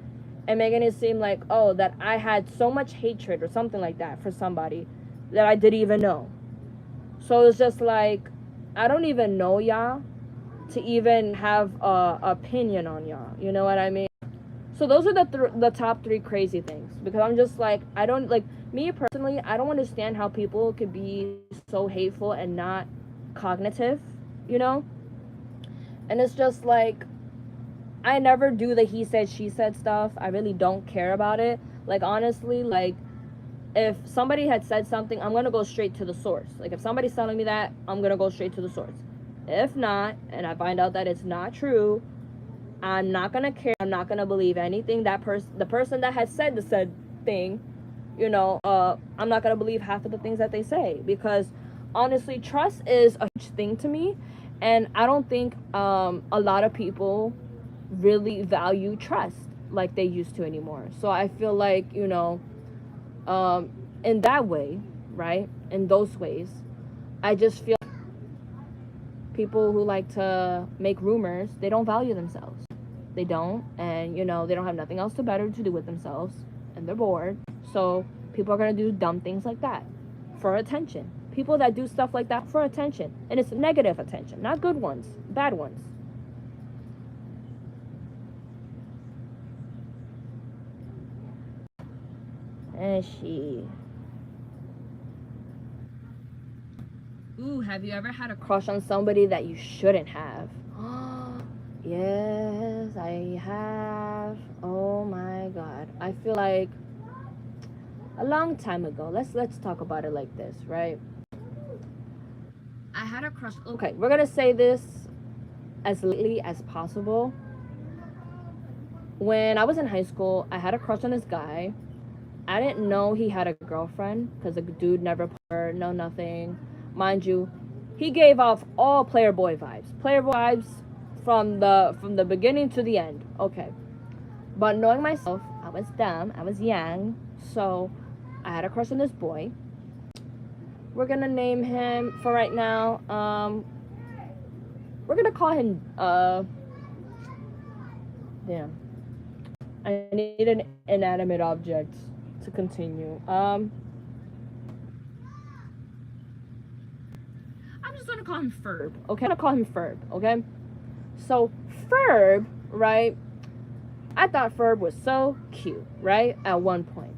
And making it seem like, oh, that I had so much hatred or something like that for somebody that I didn't even know. So it's just like, I don't even know y'all to even have a opinion on y'all. You know what I mean? So those are the top three crazy things, because I'm just like, I don't like, me personally, I don't understand how people could be so hateful and not cognitive, And it's just like, I never do the he said she said stuff. I really don't care about it. Like honestly, like if somebody had said something, I'm gonna go straight to the source. Like if somebody's telling me that, I'm gonna go straight to the source. If not, and I find out that it's not true, I'm not gonna care. I'm not gonna believe anything the person that has said the said thing, I'm not gonna believe half of the things that they say, because honestly, trust is a huge thing to me, and I don't think a lot of people really value trust like they used to anymore. So I feel like, in that way, right? In those ways, I just feel people who like to make rumors, they don't value themselves. They don't, and they don't have nothing else better to do with themselves, and they're bored. So people are gonna do dumb things like that for attention. People that do stuff like that for attention, and it's negative attention, not good ones, bad ones. And ooh, have you ever had a crush on somebody that you shouldn't have? Yes, I have. Oh my god. I feel like a long time ago. Let's talk about it like this, right? I had a crush. Okay, we're gonna say this as lately as possible. When I was in high school, I had a crush on this guy. I didn't know he had a girlfriend because the dude never put her, no nothing. Mind you, he gave off all player boy vibes. Player boy vibes from the beginning to the end. Okay. But knowing myself, I was dumb, I was young, so I had a crush on this boy. We're gonna name him for right now. We're gonna call him damn. I need an inanimate object to continue. I'm just gonna call him Ferb. Okay, I'm gonna call him Ferb. Okay. So Ferb, right? I thought Ferb was so cute, right? At one point.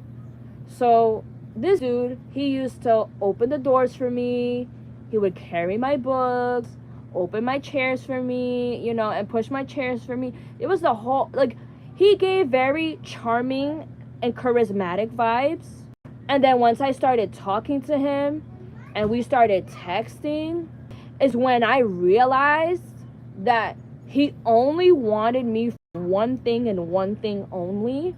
So this dude, he used to open the doors for me. He would carry my books, open my chairs for me, you know, and push my chairs for me. It was the whole, like, he gave very charming and charismatic vibes. And then once I started talking to him and we started texting, is when I realized that he only wanted me for one thing and one thing only.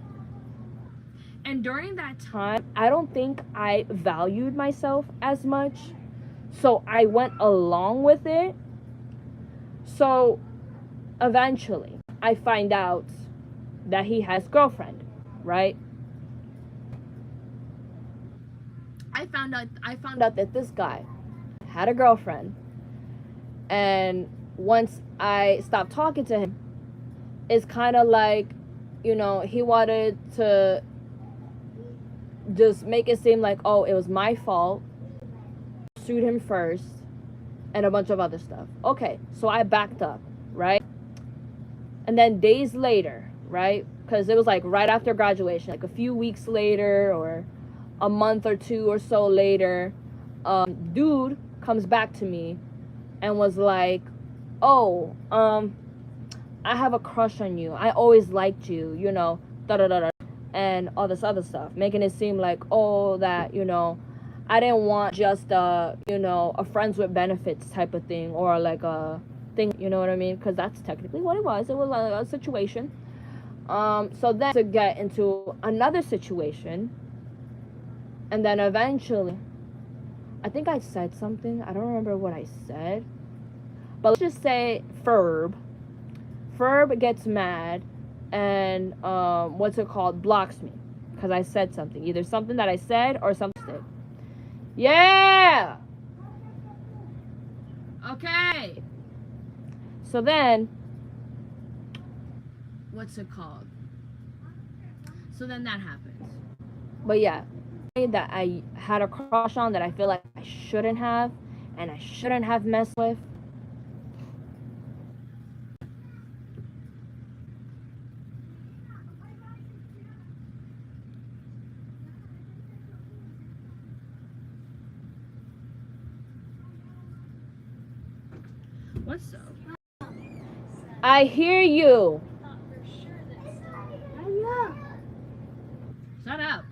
And during that time, I don't think I valued myself as much. So I went along with it. So eventually, I find out that he has a girlfriend, right? I found out that this guy had a girlfriend. And once I stopped talking to him, it's kind of like, you know, he wanted to just make it seem like, oh, it was my fault, sued him first, and a bunch of other stuff. Okay, so I backed up, right? And then days later, right, because it was like right after graduation, like a few weeks later or a month or two or so later, dude comes back to me and was like, oh, I have a crush on you, I always liked you, you know, da da da da, and all this other stuff, making it seem like, oh, that, you know, I didn't want just you know, a friends with benefits type of thing, or like a thing, you know what I mean? Because that's technically what it was. It was a situation. So then to get into another situation, and then eventually, I think I said something. I don't remember what I said, but let's just say Ferb gets mad and what's it called, blocks me because I said something, either something that I said or something. Yeah. Okay. So then, what's it called? So then that happens. But yeah, that I had a crush on that I feel like I shouldn't have, and I shouldn't have messed with. What's up? I hear you. Shut up.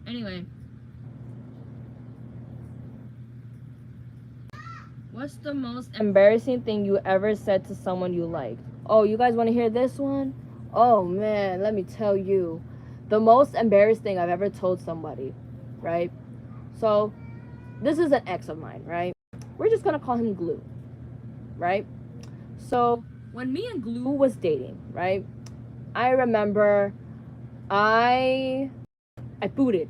Anyway. What's the most embarrassing thing you ever said to someone you liked? Oh, you guys want to hear this one? Oh man, let me tell you. The most embarrassing thing I've ever told somebody, right? So, this is an ex of mine, right? We're just gonna call him Glue, right? So when me and Glue was dating, right, I remember I booted.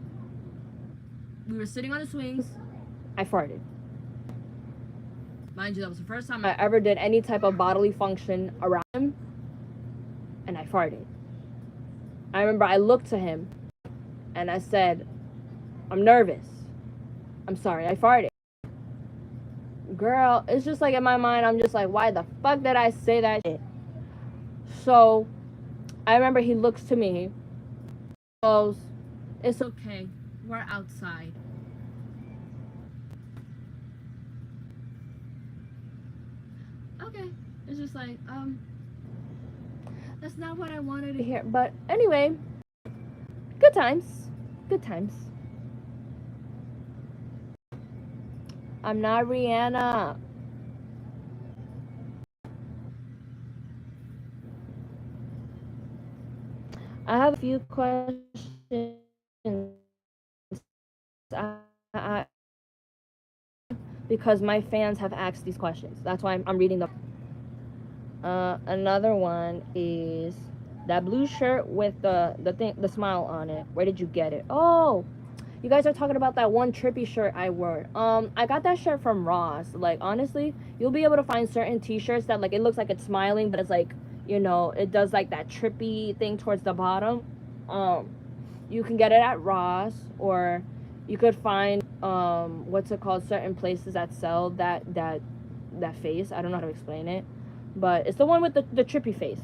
We were sitting on the swings. I farted. Mind you, that was the first time I ever did any type of bodily function around him, and I farted. I remember I looked to him and I said, I'm nervous. I'm sorry, I farted. Girl, it's just like in my mind, I'm just like, why the fuck did I say that shit? So, I remember he looks to me, goes, it's okay, we're outside. Okay, it's just like, that's not what I wanted to hear. But anyway, good times, good times. I'm not Rihanna. I have a few questions. Because my fans have asked these questions. That's why I'm reading them. Another one is, That blue shirt with the smile on it. Where did you get it? Oh, you guys are talking about that one trippy shirt I wore. I got that shirt from Ross. Like, honestly, you'll be able to find certain t-shirts that, like, it looks like it's smiling, but it's like, you know, it does like that trippy thing towards the bottom. You can get it at Ross, or you could find what's it called, certain places that sell that face. I don't know how to explain it, but it's the one with the trippy face.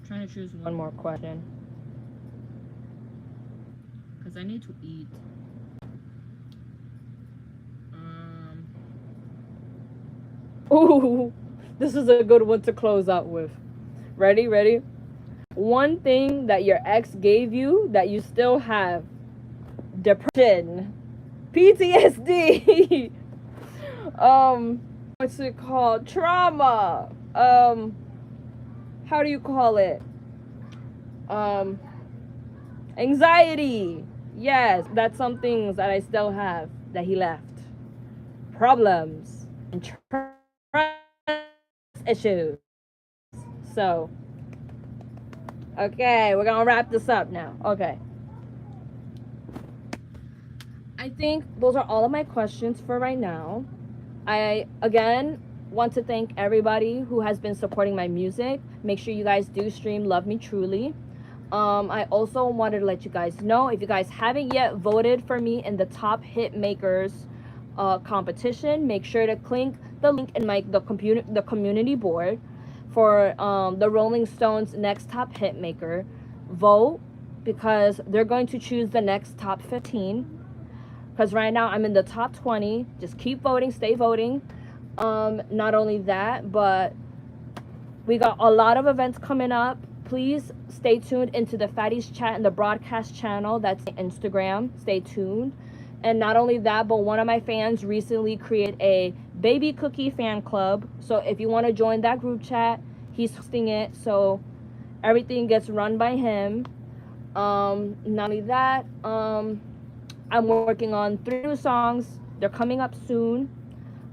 Trying to choose one more question because I need to eat. Ooh, this is a good one to close out with. Ready? One thing that your ex gave you that you still have: depression, PTSD, what's it called? Trauma. How do you call it? Anxiety. Yes, that's some things that I still have that he left. Problems and trust issues. So, okay, we're gonna wrap this up now. Okay. I think those are all of my questions for right now. I, again, want to thank everybody who has been supporting my music. Make sure you guys do stream Love Me Truly. I also wanted to let you guys know, if you guys haven't yet voted for me in the top hit makers competition, make sure to click the link in the community board for the Rolling Stones next top hit maker. Vote, because they're going to choose the next top 15. Because right now I'm in the top 20. Just keep voting, stay voting. Not only that, but we got a lot of events coming up. Please stay tuned into the Fatties Chat and the broadcast channel. That's Instagram. Stay tuned. And not only that, but one of my fans recently created a baby cookie fan club. So if you want to join that group chat, he's hosting it. So everything gets run by him. Not only that, I'm working on 3 new songs. They're coming up soon.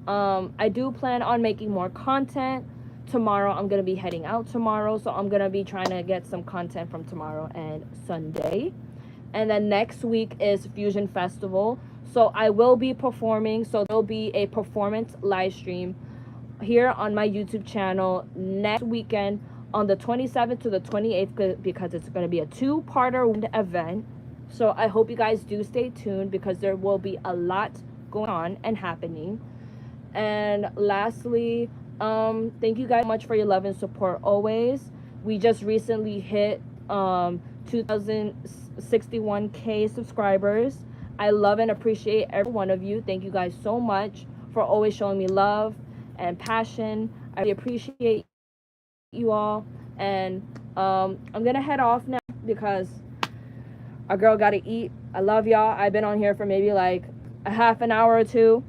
I do plan on making more content. Tomorrow, I'm going to be heading out tomorrow. So I'm going to be trying to get some content from tomorrow and Sunday. And then next week is Fusion Festival. So I will be performing. So there'll be a performance live stream here on my YouTube channel next weekend on the 27th to the 28th, because it's going to be a 2-parter event. So I hope you guys do stay tuned, because there will be a lot going on and happening. And lastly, thank you guys so much for your love and support always. We just recently hit 2,061K subscribers. I love and appreciate every one of you. Thank you guys so much for always showing me love and passion. I really appreciate you all. And I'm gonna head off now because our girl gotta eat. I love y'all. I've been on here for maybe like a half an hour or 2.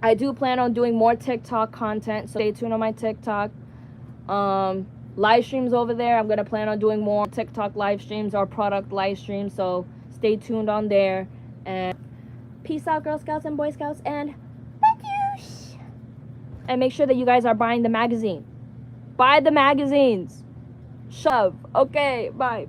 I do plan on doing more TikTok content, so stay tuned on my TikTok. Live streams over there. I'm gonna plan on doing more TikTok live streams or product live streams, so stay tuned on there. And peace out, Girl Scouts and Boy Scouts, and thank you. And make sure that you guys are buying the magazine. Buy the magazines. Shove. Okay, bye.